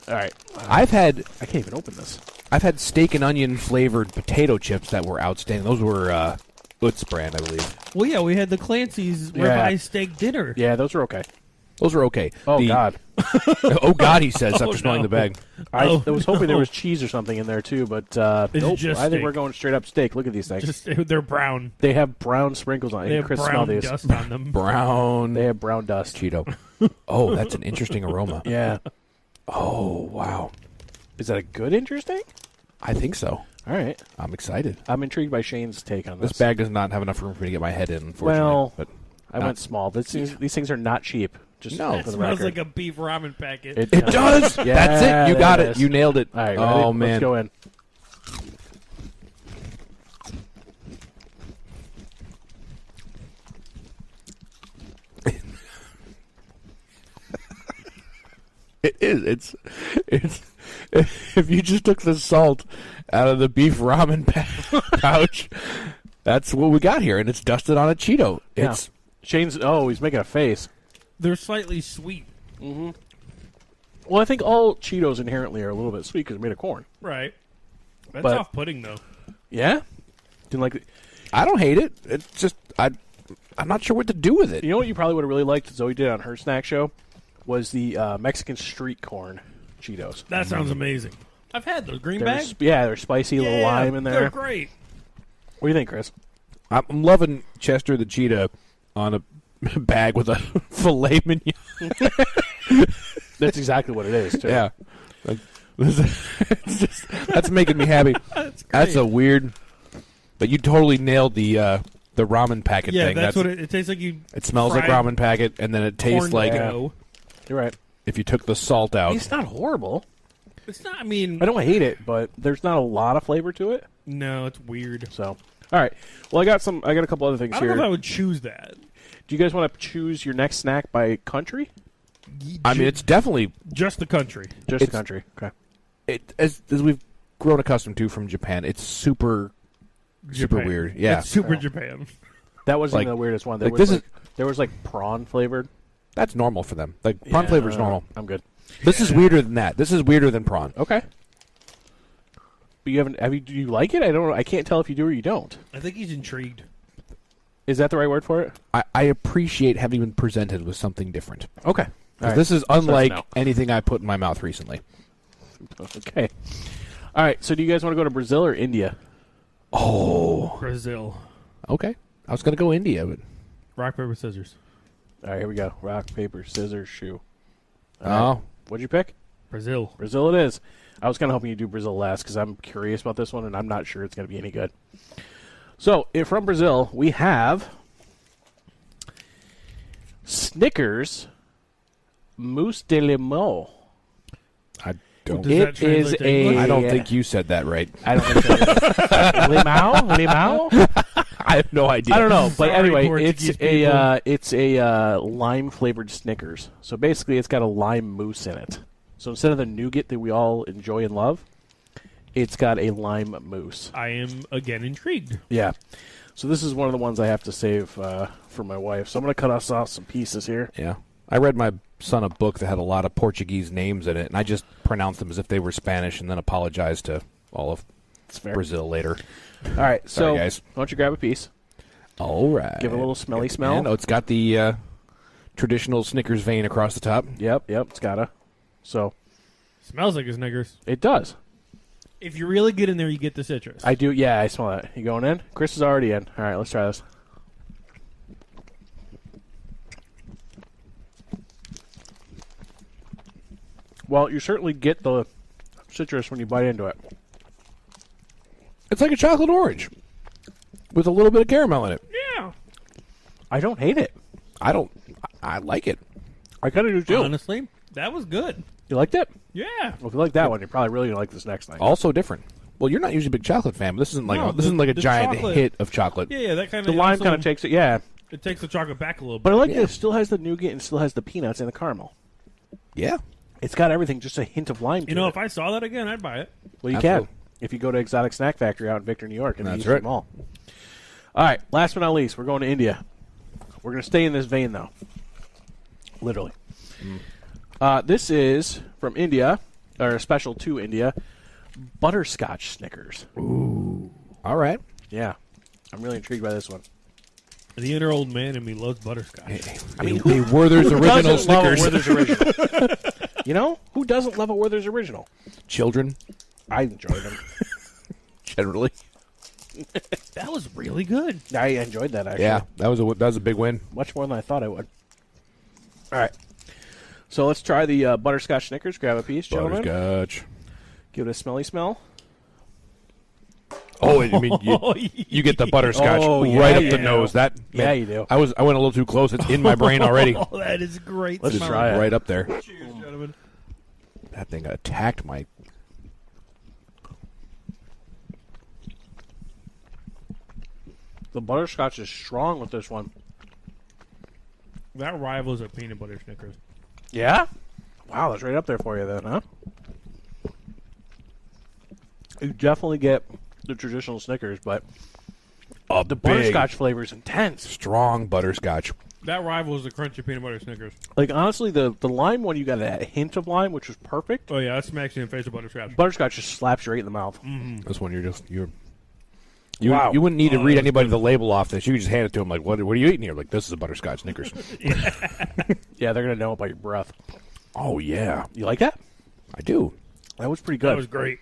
All right. I've had I can't even open this. steak and onion flavored potato chips that were outstanding. Those were Utz brand, I believe. Well, yeah, we had the Clancy's Yeah. ribeye steak dinner. Yeah, those are okay. Those were okay. Oh God. Oh God, he says after Oh, smelling no. the bag. I Oh, was hoping there no. was cheese or something in there too, but It's nope. just I think steak. we're going straight up steak. Look at these things. Just they're brown. They have brown sprinkles on it. They have Chris, smell brown these. dust on them. Brown They have brown dust. Cheeto. Oh, that's an interesting aroma. Yeah. Oh wow, Is that a good interesting? I think so. All right. I'm excited. I'm intrigued by Shane's take on This this. bag does not have enough room for me to get my head in. Unfortunately, Well, but I went small. These things are not cheap. Just No. That for the smells record. like a beef ramen packet. it does. Yeah, That's it. You there got it it. is. You nailed it. All right. Oh ready? man. Let's go in. It is. It's. If you just took the salt out of the beef ramen pouch, that's what we got here, and it's dusted on a Cheeto. Yeah. It's Shane's. Oh, he's making a face. They're slightly sweet. Well, I think all Cheetos inherently are a little bit sweet because they're made of corn. Right. That's But- off-putting, though. Yeah. Didn't like. I don't hate it. It's just I'm not sure what to do with it. You know what you probably would have really liked? Zoe did on her snack show was the Mexican street corn Cheetos. That sounds amazing. I've had those green They're bags. they're spicy, a little lime in They're there. great. What do you think, Chris? I'm loving Chester the Cheetah on a bag with a filet mignon. That's exactly what it is, too. Yeah. Like, it's just, that's making me happy. That's great. That's a weird. But you totally nailed the ramen packet yeah, thing. that's what it tastes like. You It smells like fried ramen packet, and then it tastes corn like dough. You're right. if you took the salt out. It's not horrible. It's not. I mean, I don't hate it, but there's not a lot of flavor to it. no, it's weird. So, all right. Well, I got a couple other things I don't here. know if I would choose that. Do you guys want to choose your next snack by country? I mean, it's definitely just the country. Just the It's- country. Okay. as we've grown accustomed to from Japan. It's super Japan. weird. Yeah. It's super Yeah. Japan. That wasn't Like- the weirdest one. like, this is- there was like prawn flavored. That's normal for them. Like prawn flavor is normal. I'm good. This is weirder than that. This is weirder than prawn. Okay. But you haven't? Do you like it? I don't know. I can't tell if you do or you don't. I think he's intrigued. Is that the right word for it? I appreciate having been presented with something different. Okay. 'Cause this is unlike no. anything I put in my mouth recently. Okay. All right. So, do you guys want to go to Brazil or India? Oh, Brazil. okay. I was gonna go India, but Rock, paper, scissors. All right. Here we go. Rock, paper, scissors, shoe. All oh, right. What'd you pick? Brazil. Brazil. It is. I was kind of hoping you'd do Brazil last because I'm curious about this one and I'm not sure it's going to be any good. So, from Brazil, we have Snickers Mousse de Limão. I don't. Does that It translate is to English? I don't think you said that right. I don't think so. Limão? Limão? I have no idea. I don't know, but Sorry, anyway, Portuguese people. it's a lime flavored Snickers. So basically, it's got a lime mousse in it. So instead of the nougat that we all enjoy and love, it's got a lime mousse. I am again intrigued. Yeah. So this is one of the ones I have to save for my wife. So I'm going to cut us off some pieces here. Yeah. I read my son a book that had a lot of Portuguese names in it, and I just pronounced them as if they were Spanish and then apologized to all of It's fair. Brazil later. All right. Sorry, So guys. why don't you grab a piece? All right. Give it a little smelly smell. And, it's got the traditional Snickers vein across the top. Yep. It's gotta. So Smells like a Snickers. it does. If you really get in there, you get the citrus. I do. Yeah, I smell that. You going in? Chris is already in. All right, let's try this. Well, you certainly get the citrus when you bite into it. It's like a chocolate orange with a little bit of caramel in it. Yeah. I don't hate it. I like it. I kind of do too. Honestly, that was good. You liked it? Yeah. Well, if you like that one, you're probably really gonna like this next thing. Also different. Well, you're not usually a big chocolate fan, but this isn't like No, this isn't like a the giant chocolate- hit of chocolate. Yeah, that kind The of lime kind of takes it. Yeah, it takes the chocolate back a little bit. but I like Yeah. that it still has the nougat and still has the peanuts and the caramel. Yeah. It's got everything, just a hint of lime. To You know, it. if I saw that again, I'd buy it. Well, you Absolutely. can if you go to Exotic Snack Factory out in Victor, New York, in the That's Eastern right. Mall. All right, last but not least, we're going to India. We're going to stay in this vein, though. Literally. This is from India, or special to India, butterscotch Snickers. All right. Yeah, I'm really intrigued by this one. The inner old man in me loves butterscotch. I mean, they Werther's original Doesn't love a Snickers. Werther's original? You know who doesn't love a Werther's original? Children, I enjoyed them. generally. That was really good. I enjoyed that actually. Yeah, that was a big win. Much more than I thought I would. All right. So let's try the butterscotch Snickers. Grab a piece, gentlemen. Butterscotch. Give it a smelly smell. Oh, I mean, you get the butterscotch Oh, yeah, right up you the do. nose. That Yeah, man, you do. I went a little too close. It's in my brain already. Oh, that is great. Let's smell. try it. Right up there. Cheers, gentlemen. That thing attacked my. The butterscotch is strong with this one. That rivals a peanut butter Snickers. Yeah? Wow, that's right up there for you then, huh? You definitely get the traditional Snickers, but the butterscotch flavor is intense. strong butterscotch. That rivals the crunchy peanut butter Snickers. Like, honestly, the lime one, you got a hint of lime, which was perfect. Oh yeah, that smacks you in the face of butterscotch. Butterscotch just slaps you right in the mouth. This one, you Wow. wouldn't need to Oh, read that was anybody good. the label off this. You could just hand it to them like, what are you eating here? Like, this is a butterscotch Snickers. Yeah, they're going to know it by your breath. Oh yeah, You like that? I do. That was pretty good. That was great.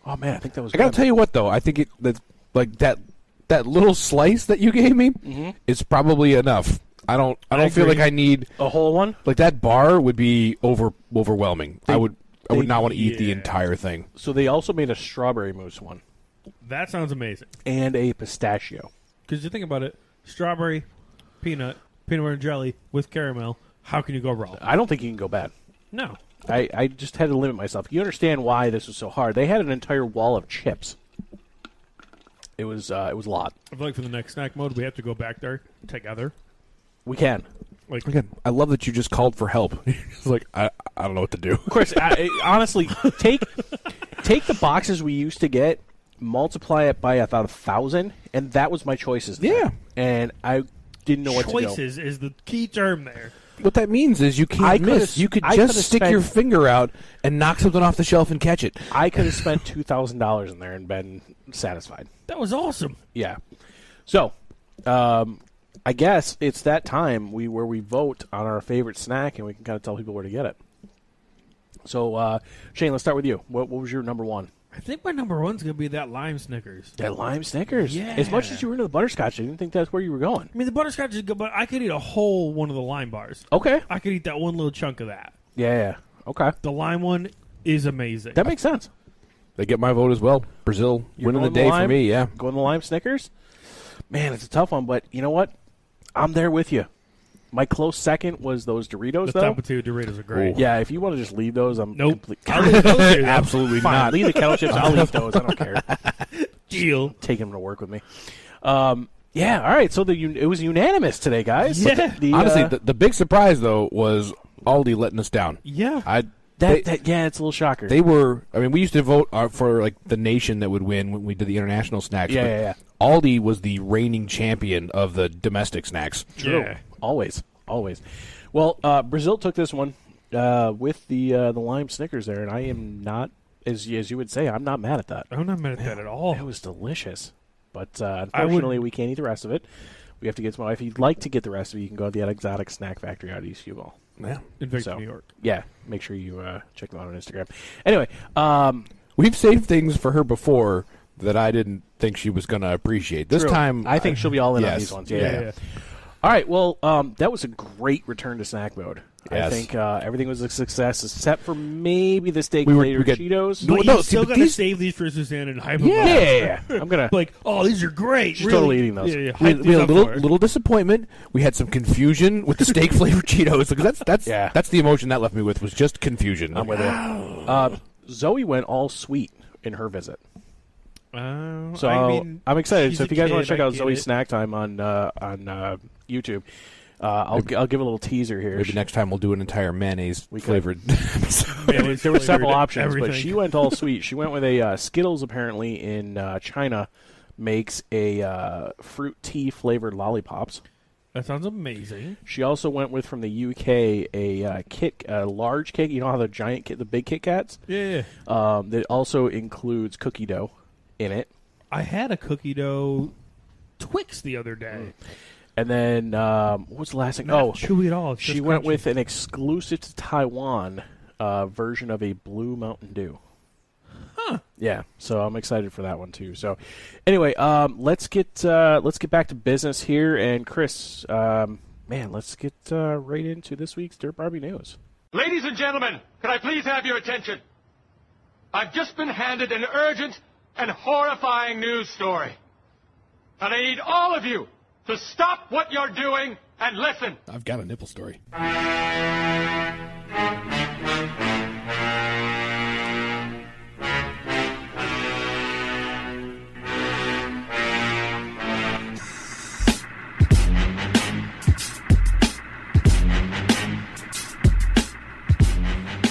Oh, man, I think that was I gotta good. tell you what though, I think that little slice that you gave me is probably enough. I don't feel agree. like I need A whole one? like that bar would be overwhelming. I would not want to eat the yeah. entire thing. So they also made a strawberry mousse one That sounds amazing. and a pistachio. Because you think about it, strawberry, peanut butter and jelly with caramel. How can you go wrong? I don't think you can go bad. No. I just had to limit myself. You understand why this was so hard. They had an entire wall of chips. It was a lot. I feel like for the next snack mode, we have to go back there together. We can. Like, Again, I love that you just called for help. It's like I don't know what to do. Chris, honestly, take the boxes we used to get, multiply it by about 1,000, and that was my choices. there. Yeah. And I didn't know what to do. choices is the key term there. What that means is you I can't could've- miss. You could I just could've stick spent- your finger out and knock something off the shelf and catch it. I could have spent $2,000 in there and been satisfied. That was awesome. Yeah. So, I guess it's that time where we vote on our favorite snack, and we can kind of tell people where to get it. So, Shane, let's start with you. What was your number one? I think my number one's going to be that lime Snickers. That lime Snickers. Yeah. As much as you were into the butterscotch, I didn't think that's where you were going. I mean, the butterscotch is good, but I could eat a whole one of the lime bars. Okay. I could eat that one little chunk of that. Yeah. Okay. The lime one is amazing. That makes sense. They get my vote as well. Brazil You're winning the going day lime? for me. Yeah. Going the lime Snickers? Man, it's a tough one, but you know what? I'm there with you. My close second was those Doritos, the though. Tapatiu Doritos are great. Yeah, if you want to just leave those, I'm Nope. complete- I'll leave those there, though. Absolutely Fine, not. leave the kettle chips. I'll eat those. I don't care. Deal. Take them to work with me. Yeah, all right. So it was unanimous today, guys. Yeah. The, Honestly, the big surprise though was Aldi letting us down. Yeah. I Yeah, it's a little shocker. They were. I mean, we used to vote for like the nation that would win when we did the international snacks. Yeah, but yeah. Aldi was the reigning champion of the domestic snacks. True. Yeah. Always. Well, Brazil took this one with the lime Snickers there, and I am not, as you would say, I'm not mad at that. I'm not mad at that at all. It was delicious, but unfortunately, we can't eat the rest of it. We have to get some. If you'd like to get the rest of it, you can go to the Exotic Snack Factory out of East Hugo. Yeah. In Victor, So- New York. Yeah, make sure you check them out on Instagram. Anyway, We've saved things for her before that I didn't think she was going to appreciate. This true. time, I think she'll be all in on yes. these ones. Yeah. All right, well, that was a great return to snack mode. I Yes. think everything was a success, except for maybe the steak We flavor got- Cheetos. But No, you see, still but got to these- save these for Suzanne and hype them Yeah, up. I'm gonna. Like, oh, these are great. She's really. totally eating those. Yeah, yeah. We, Hype we these had up a for her. little disappointment. We had some confusion with the steak flavored Cheetos because that's Yeah. that's the emotion that left me with was just confusion. I'm with it. Zoe went all sweet in her visit, so I mean, I'm excited. she's So a if you guys want kid, to check I out get Zoe's it. snack time on YouTube, I'll give a little teaser here. Maybe next time we'll do an entire mayonnaise We could. flavored. Mayonnaise There were flavored several options, everything. but she went all sweet. She went with a Skittles. Apparently, in China, makes a fruit tea flavored lollipops. That sounds amazing. She also went with from the UK a large cake. You know how the giant the big Kit Kats. Yeah. That also includes cookie dough in it. I had a cookie dough Twix the other day. And then what was the last thing? Not Oh, chewy at all. It's she just went crunchy. with an exclusive to Taiwan version of a Blue Mountain Dew. Huh. Yeah, so I'm excited for that one too. So, anyway, let's get back to business here, and Chris, let's get right into this week's Dirt Barbie news. Ladies and gentlemen, can I please have your attention? I've just been handed an urgent and horrifying news story. And I need all of you to stop what you're doing and listen. I've got a nipple story.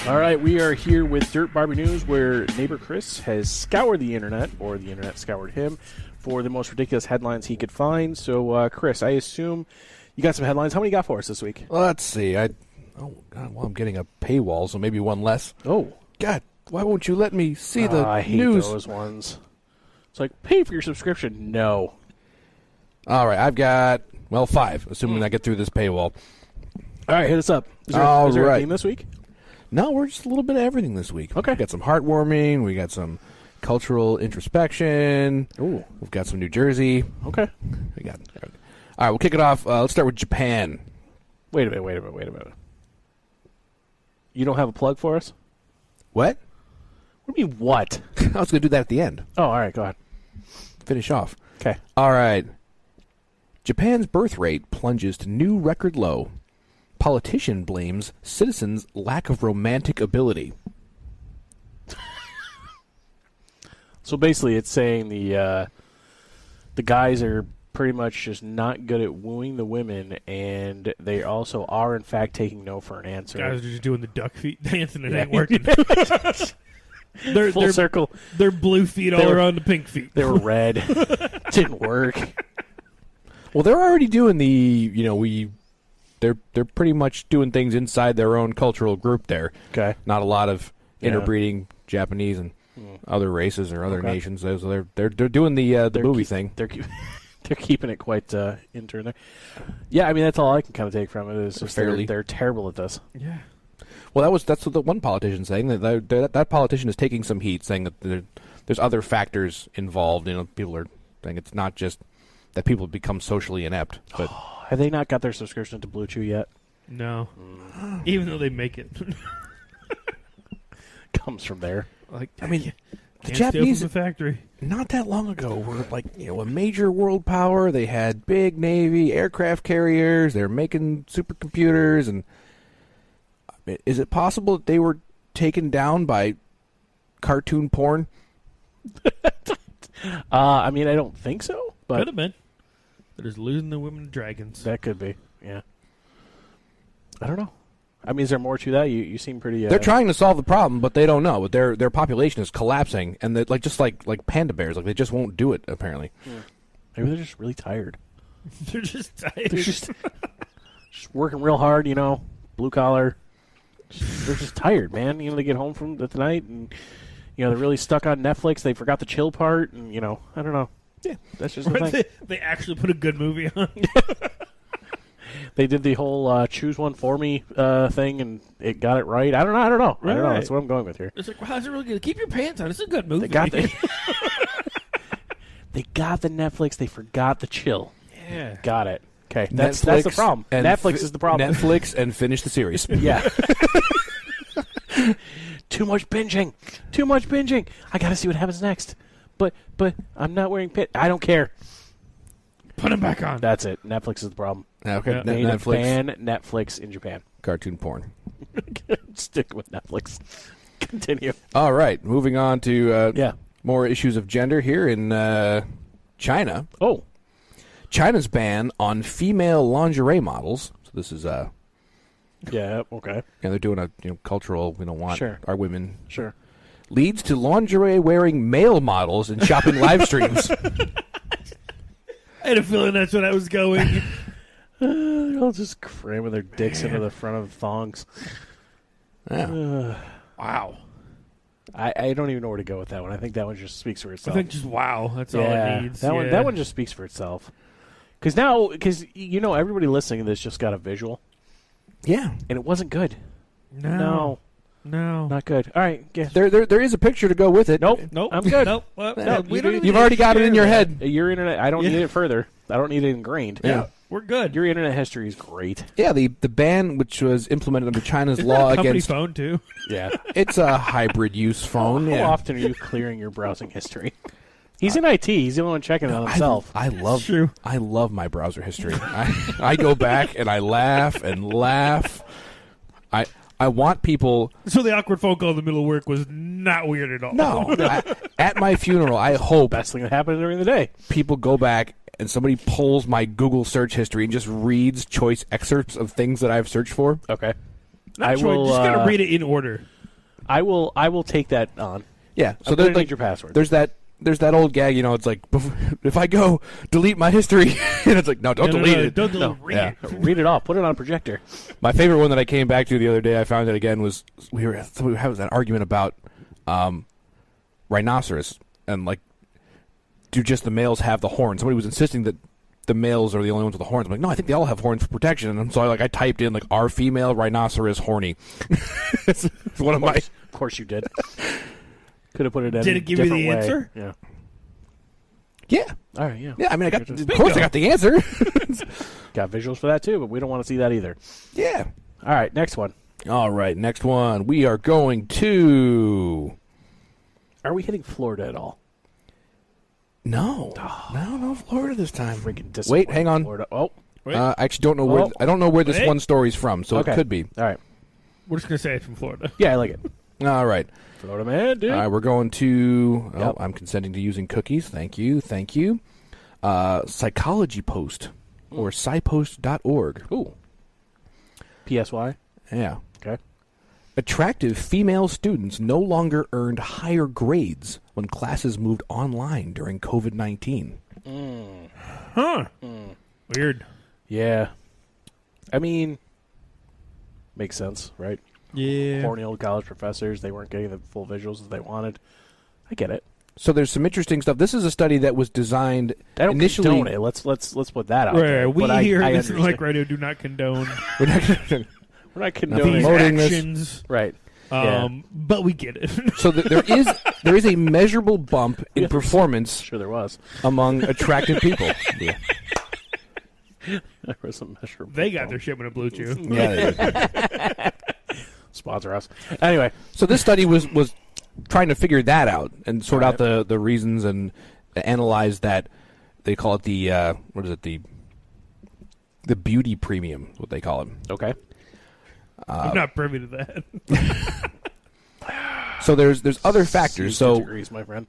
All right, we are here with Dirt Barbie News, where neighbor Chris has scoured the internet, or the internet scoured him, for the most ridiculous headlines he could find. So, Chris, I assume you got some headlines. How many you got for us this week? Let's see. Oh God! Well, I'm getting a paywall, so maybe one less. Oh, God, why won't you let me see the I hate news? those ones. It's like, pay for your subscription. No. All right, I've got 5, assuming I get through this paywall. All right, hit us up. Is there All a right. theme this week? No, we're just a little bit of everything this week. Okay. We got some heartwarming. We got some cultural introspection. Ooh. We've got some New Jersey. Okay. We got. All right, we'll kick it off. Let's start with Japan. Wait a minute. You don't have a plug for us? What? What do you mean, what? I was going to do that at the end. Oh, all right, go ahead. Finish off. Okay. All right. Japan's birth rate plunges to new record low. Politician blames citizens' lack of romantic ability. So basically, it's saying the guys are pretty much just not good at wooing the women, and they also are, in fact, taking no for an answer. Guys are just doing the duck feet dance and it Yeah. ain't working. they're, Full they're, circle. they're blue feet all They were- around the pink feet. They were red. Didn't work. Well, they're already doing they're pretty much doing things inside their own cultural group there. Okay. Not a lot of Yeah. interbreeding Japanese and other races or other Okay. nations. So they're doing the movie thing. They're keeping it quite intern there. Yeah, I mean that's all I can kind of take from it is just Fairly. they're terrible at this. Yeah. Well, that's what the one politician saying that politician is taking some heat, saying that there's other factors involved. People are saying it's not just that people become socially inept, but Have they not got their subscription to Blue Chew yet? No. Even though they make it. Comes from there. Like, I mean, can't the steal from Japanese the factory. not that long ago were like a major world power. They had big navy, aircraft carriers. They're making supercomputers, and is it possible that they were taken down by cartoon porn? I mean, I don't think so, but Could have been. They're just losing the women to dragons. that could be. Yeah. I don't know. I mean, is there more to that? You seem pretty. They're trying to solve the problem, but they don't know. Their population is collapsing, and just like panda bears, like they just won't do it. Apparently, Maybe they're just really tired. They're just tired. They're just working real hard, blue collar. They're just tired, man. They get home from the night, and they're really stuck on Netflix. They forgot the chill part, and I don't know. Yeah, that's just the thing. They actually put a good movie on. They did the whole choose one for me thing, and it got it right. I don't know. I don't know. That's what I'm going with here. It's like, wow, is it really good? Keep your pants on. It's a good movie. They got they got the Netflix. They forgot the chill. Yeah. Got it. Okay, that's the problem. Netflix is the problem. Netflix and finish the series. Yeah. Too much binging. I got to see what happens next. But I'm not wearing pit. I don't care. Put them back on. That's it. Netflix is the problem. Okay, Yeah. They need to Netflix ban Netflix in Japan. cartoon porn. Stick with Netflix. Continue. All right, moving on to Yeah. more issues of gender here in China. Oh. China's ban on female lingerie models. So this is Yeah. Okay. they're doing a cultural. We don't want Sure. our women. Sure. Leads to lingerie wearing male models in shopping live streams. I had a feeling that's when I was going. They're all just cramming their dicks into the front of thongs. Yeah. Wow. I don't even know where to go with that one. I think that one just speaks for I itself. think just wow. That's all it needs. That one just speaks for itself. Because everybody listening to this just got a visual, Yeah. and it wasn't good. No. Not good. All right, guess. There is a picture to go with it. Nope. I'm good. Nope. Well, No, we don't even You've need already to got it share in your that. head. Your internet. I don't Yeah. need it further. I don't need it ingrained. Yeah. We're good. Your internet history is great. Yeah, the ban, which was implemented under China's Isn't law that a company against, phone too. Yeah. it's a hybrid use phone. How Yeah. often are you clearing your browsing history? He's in IT. He's the only one checking it on himself. I love true. I love my browser history. I go back and I laugh and laugh. I want people. So the awkward phone call in the middle of work was not weird at all. No, at my funeral, I hope Best thing that happened during the day. people go back and somebody pulls my Google search history and just reads choice excerpts of things that I've searched for. Okay. Not sure. Just gotta read it in order. I will take that on. Yeah, So there's need your password. There's that old gag, it's like, if I go delete my history, and it's like, no, don't delete it. Don't read Yeah. it. Read it all. Put it on a projector. My favorite one that I came back to the other day, I found it again, was we were having that argument about rhinoceros and like, do just the males have the horns? Somebody was insisting that the males are the only ones with the horns. I'm like, no, I think they all have horns for protection. And so I typed in like, are female rhinoceros horny? It's one of my. Of course you did. Could have put it in Did a it give you different the way. answer? Yeah. Yeah, All right. Yeah. yeah. I mean, of Bingo. course I got the answer. Got visuals for that too, but we don't want to see that either. Yeah. All right. Next one. All right, next one. We are going to. Are we hitting Florida at all? No, no, Florida this time. Freaking disappointed. Wait, hang on. Florida. Oh. Wait. I actually don't know where. Oh. I don't know where this Wait. one story's from, so Okay. it could be. All right. We're just gonna say it's from Florida. Yeah, I like it. All right. Florida man, dude. All right, we're going to. Yep. I'm consenting to using cookies. Thank you. Psychology Post or psypost.org. Ooh. PSY. Yeah. Okay. Attractive female students no longer earned higher grades when classes moved online during COVID-19. Huh. Weird. Yeah. I mean, makes sense, right? Yeah. Horny old college professors, they weren't getting the full visuals that they wanted. I get it. So there's some interesting stuff. This is a study that was designed I don't initially. condone it. Let's put that out Right. there. We But here I at Listen understand. Like Radio do not condone We're not gonna- We're not Nothing condoning these more- Promoting this. actions. Right. Yeah. But we get it. So there is a measurable bump in performance Sure there was. among attractive people. Yeah. There was some measurable. They got their shit when it blew you. Yeah, they did. Sponsor us. Anyway. So this study was trying to figure that out and sort out the reasons and analyze that. They call it the what is it, the beauty premium, what they call it. Okay. I'm not privy to that. So there's other factors. So degrees, my friend.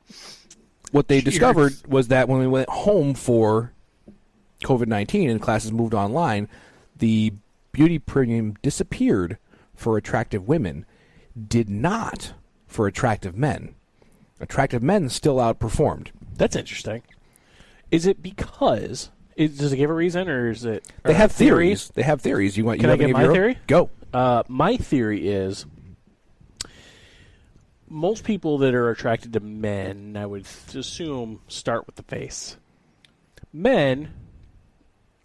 what they Cheers. discovered was that when we went home for COVID-19 and classes moved online, the beauty premium disappeared for attractive women did not for attractive men. Attractive men still outperformed. That's interesting. Is it because... does it give a reason, or is it... They have theories. They have theories. You want? Can you I get any of my your own? theory? Go. My theory is most people that are attracted to men, I would assume, start with the face. Men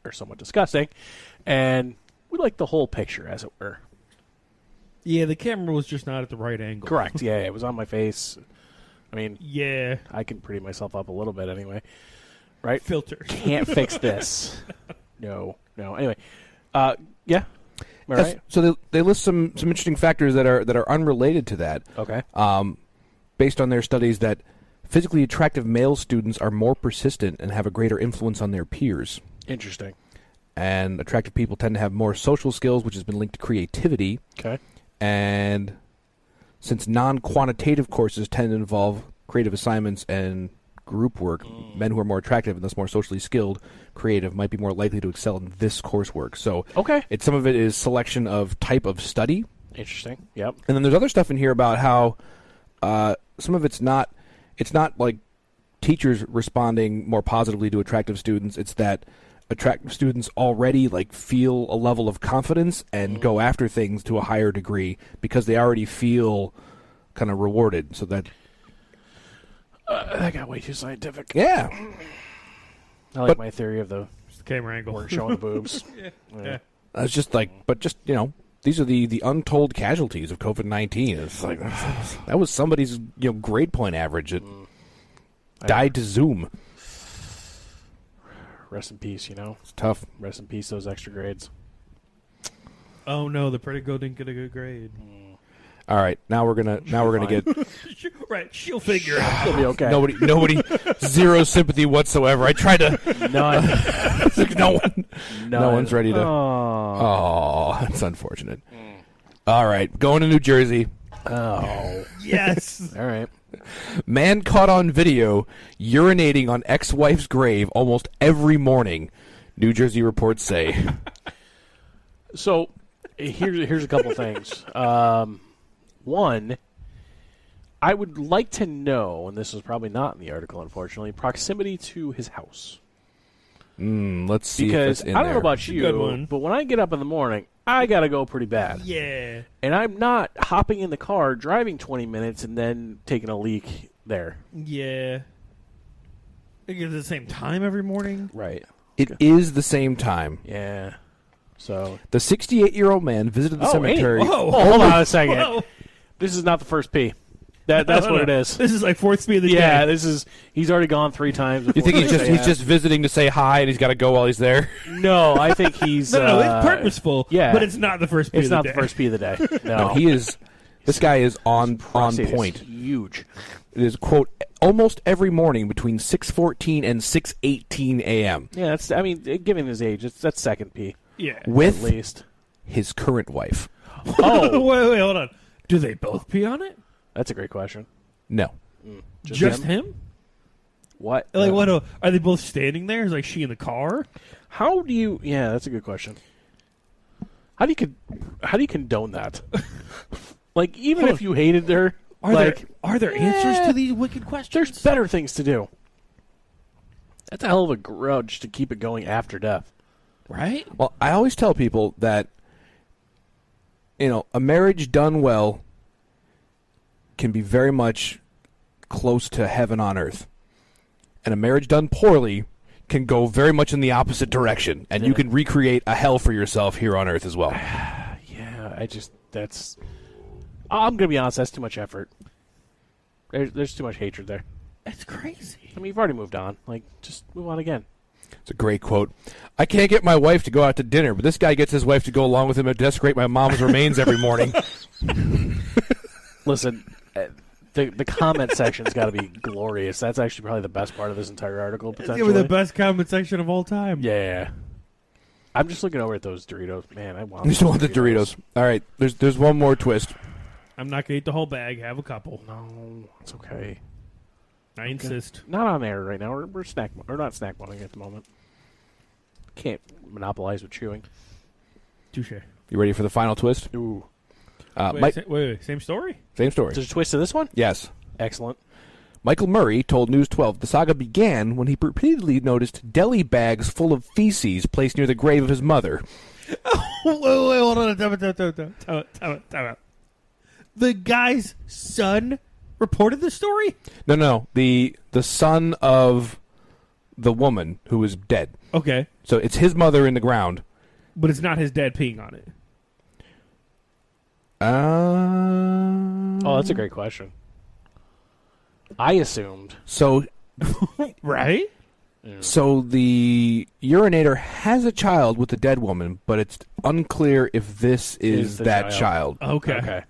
are somewhat disgusting, and we like the whole picture, as it were. Yeah, the camera was just not at the right angle. Correct. Yeah, it was on my face. I mean, Yeah. I can pretty myself up a little bit anyway. Right? Filters. Can't fix this. No. Anyway, yeah. Am I Yes, right? so they list some interesting factors that are unrelated to that. Okay. Based on their studies that physically attractive male students are more persistent and have a greater influence on their peers. Interesting. And attractive people tend to have more social skills, which has been linked to creativity. Okay. And since non-quantitative courses tend to involve creative assignments and group work, men who are more attractive and thus more socially skilled, creative, might be more likely to excel in this coursework. So Okay. some of it is selection of type of study. Interesting. Yep. And then there's other stuff in here about how some of it's not like teachers responding more positively to attractive students. It's that attractive students already like feel a level of confidence and go after things to a higher degree because they already feel kind of rewarded. So that That got way too scientific. yeah, I like But- my theory of the Just the camera angle. weren't showing the boobs. Yeah. it's just like, but just these are the untold casualties of COVID-19. It's like that was somebody's grade point average. It died to Zoom. Rest in peace, It's tough. Rest in peace, those extra grades. Oh no, the pretty girl didn't get a good grade. All right, now we're gonna get Right, she'll figure it out. It'll be okay. nobody zero sympathy whatsoever. I tried to. None. No one's ready to. Oh. Oh, that's unfortunate. All right, going to New Jersey. Oh. Yes. All right. Man caught on video urinating on ex-wife's grave almost every morning. New Jersey reports say. So, here's a couple things. One, I would like to know, and this is probably not in the article, unfortunately, proximity to his house. Let's see. Because if it's in I don't know there. about Good you, one. but when I get up in the morning, I gotta go pretty bad. Yeah. And I'm not hopping in the car, driving 20 minutes, and then taking a leak there. Yeah. I think it's the same time every morning. Right. It is the same time. Yeah. So. The 68-year-old man visited the cemetery. Whoa. Oh, hold on a second. Whoa. This is not the first pee. That's what it is. This is like fourth speed of the Yeah, day. this is. He's already gone 3 times. You think he's before just visiting to say hi and he's got to go while he's there? No, I think he's. No, it's purposeful. yeah. But it's not the first speed It's of the not day. the first pee of the day. No, No, he is. This guy is on Prostate is point. huge. It is quote almost every morning between 6:14 and 6:18 a.m. Yeah, that's. I mean, given his age, that's second pee Yeah. at with least. his current wife. Oh, wait, hold on. Do they both pee on it? that's a great question. No, Just him? What? Like, what? Are they both standing there? Is like she in the car? How do you? Yeah, that's a good question. How do you condone that? Like, even Hold if you hated her, Are there answers to these wicked questions? there's better things to do. That's a hell of a grudge to keep it going after death. right? well, I always tell people that a marriage done well can be very much close to heaven on earth, and a marriage done poorly can go very much in the opposite direction, and you can recreate a hell for yourself here on earth as well. Yeah, that's. I'm gonna be honest. That's too much effort. There's too much hatred there. That's crazy. I mean, you've already moved on. Like, just move on again. It's a great quote. I can't get my wife to go out to dinner, but this guy gets his wife to go along with him and desecrate my mom's remains every morning. Listen, the comment section's got to be glorious. That's actually probably the best part of this entire article. It's Potentially, the best comment section of all time. Yeah. I'm just looking over at those Doritos. Man, I want. You still want the Doritos. All right, there's one more twist. I'm not gonna eat the whole bag. Have a couple. No, it's okay. I insist. Not on air right now. We're not snack boning at the moment. Can't monopolize with chewing. Touche. You ready for the final twist? Ooh. Wait, same story? Same story. There's a twist to this one? Yes. Excellent. Michael Murray told News 12 the saga began when he repeatedly noticed deli bags full of feces placed near the grave of his mother. Wait, hold on. Time out. The guy's son reported the story? No. The son of the woman who was dead. Okay. So it's his mother in the ground. But it's not his dad peeing on it. Oh, that's a great question. I assumed. So Right? So the urinator has a child with the dead woman, but it's unclear if this is the that child. child. Okay.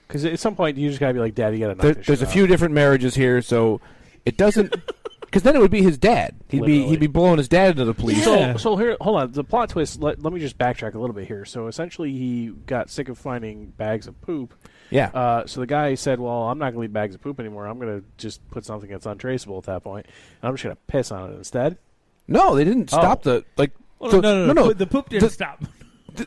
Because at some point you just gotta be like, Daddy, you gotta knock this There's shit a few off. different marriages here, so it doesn't. Because then it would be his dad. He'd Literally. be blowing his dad into the police. Yeah. So here, hold on. The plot twist. Let me just backtrack a little bit here. So essentially, he got sick of finding bags of poop. Yeah. So the guy said, "Well, I'm not gonna leave bags of poop anymore. I'm gonna just put something that's untraceable at that point, and I'm just gonna piss on it instead." No, they didn't stop the like. Well, so- no. The poop didn't The- stop.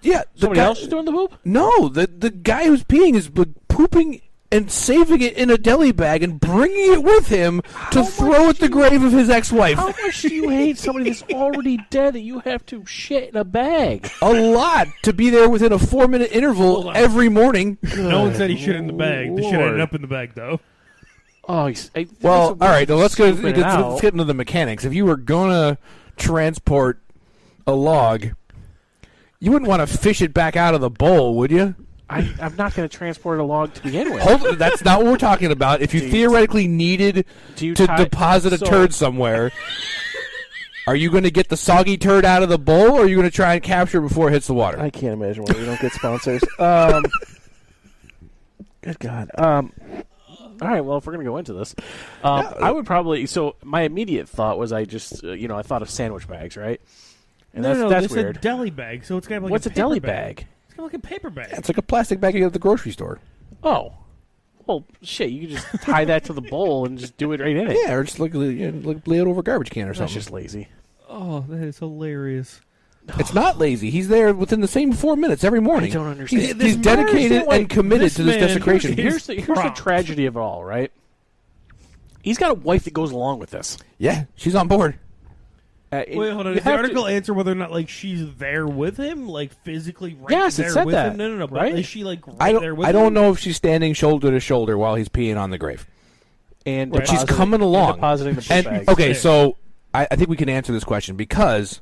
Yeah, the Somebody guy- else is doing the poop. No, the guy who's peeing is like, pooping and saving it in a deli bag and bringing it with him to throw at the grave of his ex-wife. How much do you hate somebody that's already dead that you have to shit in a bag? A lot to be there within a 4-minute interval Hold on. every morning. No one said he shit in the bag. The shit Lord. ended up in the bag, though. Oh, Well, all right. Now let's Scooping it out. let's get into the mechanics. If you were gonna transport a log, you wouldn't want to fish it back out of the bowl, would you? I'm not going to transport a log to begin with. Hold, that's not what we're talking about. If you theoretically needed Do you to tie- deposit a so- turd somewhere, are you going to get the soggy turd out of the bowl, or are you going to try and capture it before it hits the water? I can't imagine why we don't get sponsors. Good God. All right. Well, if we're gonna go into this, I would probably. So my immediate thought was, I just, I thought of sandwich bags, right? And No, that's it's weird. a deli bag, so it's got like What's a paper deli bag? It's got like a paper bag. It's like a plastic bag you get at the grocery store. Oh, well, shit. You can just tie that to the bowl and just do it right in it. Yeah, or just like lay it over a garbage can or That's something. just lazy. Oh, that is hilarious. It's not lazy. He's there within the same 4 minutes every morning. I don't understand. He's, This he's dedicated man- and committed this to this man- desecration. Here's the prompt. tragedy of it all, right? He's got a wife that goes along with this. Yeah, she's on board. Wait, hold on. Does the article answer whether or not like she's there with him, like physically right Yes, it there said with that, him? No. But right? is she like right I there with I him? don't know if she's standing shoulder to shoulder while he's peeing on the grave. And Right. She's coming along. depositing the poop And bags. okay, so I think we can answer this question because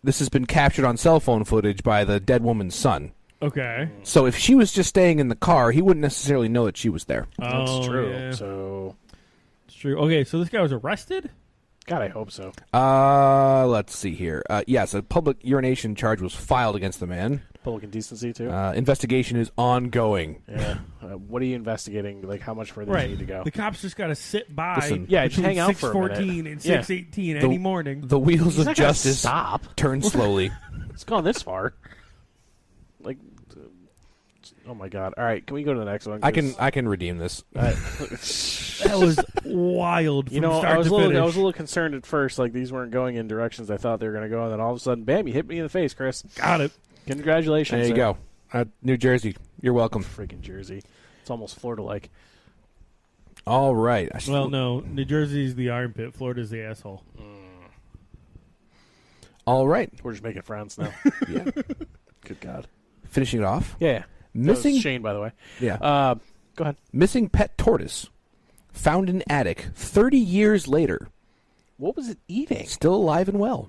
this has been captured on cell phone footage by the dead woman's son. Okay. So if she was just staying in the car, he wouldn't necessarily know that she was there. That's Oh, true. yeah. So, It's true. Okay, so this guy was arrested? God, I hope so. Let's see here. Yes, a public urination charge was filed against the man. Public indecency too. Investigation is ongoing. Yeah. What are you investigating? Like, how much further do you need to go? The cops just got to sit by Listen. Yeah, just between hang out for a minute. 6:14 and Yeah. 6:18 The- any morning. The wheels He's of not gonna justice stop. turn slowly. It's gone this far. Like, oh my God! All right, can we go to the next one? I can redeem this. That was wild from You know, start I was to a finish. little concerned at first. Like, these weren't going in directions I thought they were going to go, and then all of a sudden, bam! You hit me in the face, Chris. Got it. Congratulations. There you sir. go. New Jersey, you're welcome. Freaking Jersey. It's almost Florida-like. All right. Well, no. New Jersey's the armpit. Florida's the asshole. All right. We're just making friends now. Yeah. Good God. Finishing it off. Yeah. That was Missing. Shane, by the way. Yeah. Go ahead. Missing pet tortoise found in attic 30 years later, What was it eating? still alive and well.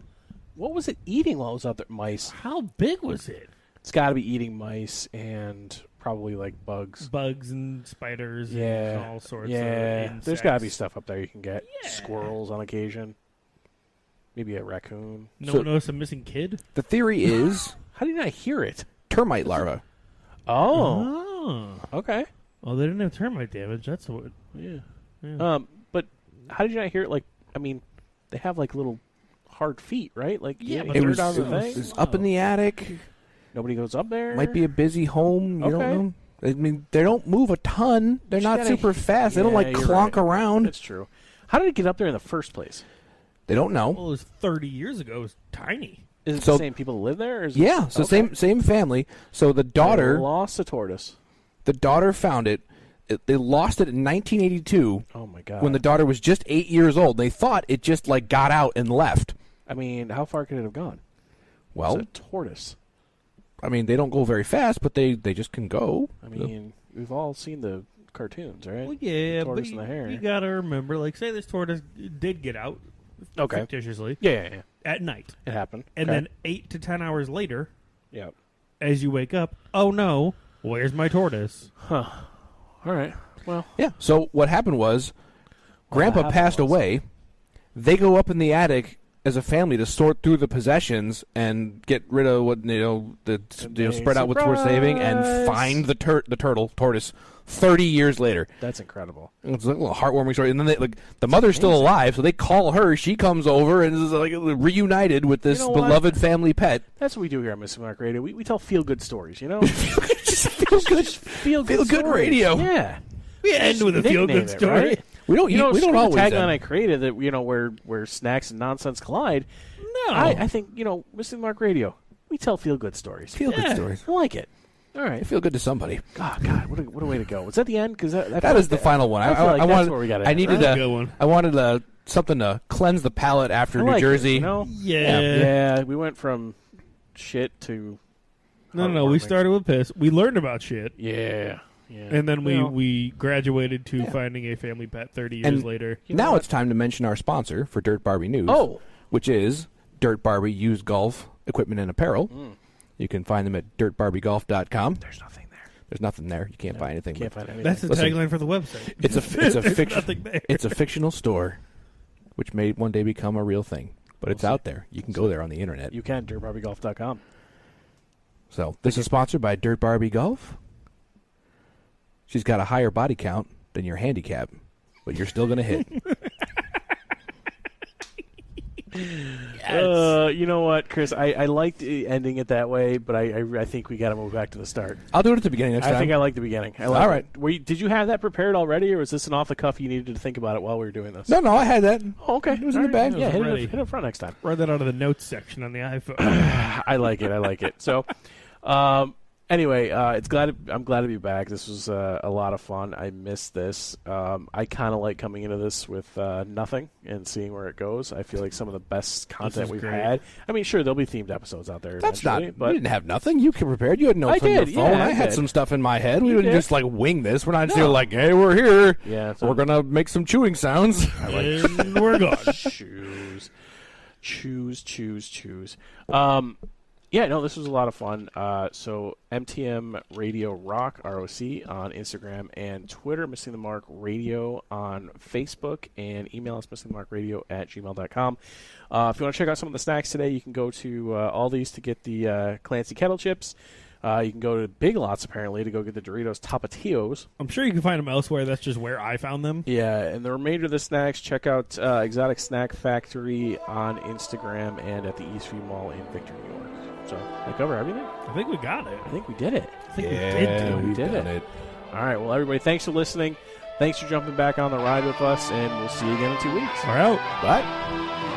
What was it eating while it was out there? Mice. How big was it? It's got to be eating mice and probably like bugs. Bugs and spiders and Yeah. all sorts of Yeah. insects. There's got to be stuff up there you can get. Yeah. Squirrels on occasion. Maybe a raccoon. No So- one noticed a missing kid? The theory is How did I hear it? termite larvae. Oh. Okay. Oh, they didn't have termite damage. That's what. Yeah. Yeah. But how did you not hear it? Like, I mean, they have like little hard feet, right? Like, Yeah, you but hear It was, down the it thing. was up in the attic. Nobody goes up there. Might be a busy home. You Okay. don't know. I mean, they don't move a ton. They're You not gotta- super fast. They don't like Yeah, you're clonk right. around. That's true. How did it get up there in the first place? They don't know. Well, it was 30 years ago. It was tiny. Is it So- the same people that live there? Or is Yeah, it, so okay. same family. So the They daughter lost a tortoise. found it. They lost it in 1982 Oh my god! when the daughter was just 8 years old. They thought it just like got out and left. I mean, how far could it have gone? Well, It's a tortoise. I mean, they don't go very fast, but they just can go. I mean, we've all seen the cartoons, right? Well, yeah, The tortoise but and the hare. you gotta remember, like, say this tortoise did get out, Okay. fictitiously, Yeah. at night, It happened. and Okay. then 8 to 10 hours later, yeah. as you wake up, oh no, where's my tortoise? All right. Well, Yeah. So what happened was, Grandpa happened passed was- away. They go up in the attic as a family to sort through the possessions and get rid of what spread out what's worth saving and Surprise! find the tortoise 30 years later. that's incredible. It's like a little heartwarming story. And then the mother's still alive, so they call her. She comes over and is like reunited with this You know what? beloved family pet. That's what we do here at Missing Mark Radio. We tell feel good stories, you know? Just feel good. Feel Feel-good stories. radio. Yeah. We end with a Nickname feel-good it, story. right? We don't. You know, we don't screw always. the tagline end. I created that where snacks and nonsense collide. No. I think Missing Mark Radio. We tell feel good stories. Feel good Yeah. stories. I like it. All I right. feel good to somebody. Oh God, what a way to go. Was that the end? Because That is the final one. I feel like I that's wanted. where we gotta I end, needed right? Good one. I wanted something to cleanse the palate after I New like it, Jersey. you know? Yeah. Yeah, we went from shit to No. We heartwarming. started with piss. We learned about shit. Yeah. And then Well, we graduated to finding a family pet 30 years And- later. you know Now what? it's time to mention our sponsor for Dirt Barbie News. Oh. Which is Dirt Barbie used golf equipment and apparel. You can find them at dirtbarbiegolf.com. There's nothing there. There's nothing there. You can't find anything. Can't but find anything. That's the Listen, tagline for the website. It's a There's nothing there. It's a fictional store, which may one day become a real thing. But it's out there. You can go there on the internet. You can dirtbarbiegolf.com. So this is sponsored by Dirt Barbie Golf. She's got a higher body count than your handicap, but you're still going to hit. You know what, Chris? I liked ending it that way, but I think we got to move back to the start. I'll do it at the beginning next time. I think I like the beginning. I like All right. it. Did you have that prepared already, or was this an off the cuff you needed to think about it while we were doing this? No, I had that. Oh, okay. It was All in the right. bag. Yeah, It was ready. hit it front next time. Read that out of the notes section on the iPhone. I like it. So, anyway, I'm glad to be back. This was a lot of fun. I missed this. I kind of like coming into this with nothing and seeing where it goes. I feel like some of the best content is we've great. had. I mean, sure, there'll be themed episodes out there. That's not. eventually, You didn't have nothing. You came prepared. You had notes I on your did, phone. yeah, I I had did. some stuff in my head. We You didn't did. just like wing this. We're not just No. like, hey, we're here. Yeah, so- We're gonna make some chewing sounds. And we're gone. choose. Yeah, no, this was a lot of fun. So MTM Radio Rock, ROC, on Instagram and Twitter, Missing the Mark Radio on Facebook, and email us missingthemarkradio@gmail.com. If you want to check out some of the snacks today, you can go to Aldi's to get the Clancy Kettle Chips. You can go to Big Lots, apparently, to go get the Doritos Tapatios. I'm sure you can find them elsewhere. That's just where I found them. Yeah, and the remainder of the snacks, check out Exotic Snack Factory on Instagram and at the Eastview Mall in Victor, New York. So, I cover everything? I think we got it. I think we did it. I think we did do it. we did done it. All right, well, everybody, thanks for listening. Thanks for jumping back on the ride with us, and we'll see you again in 2 weeks. We're out. Bye.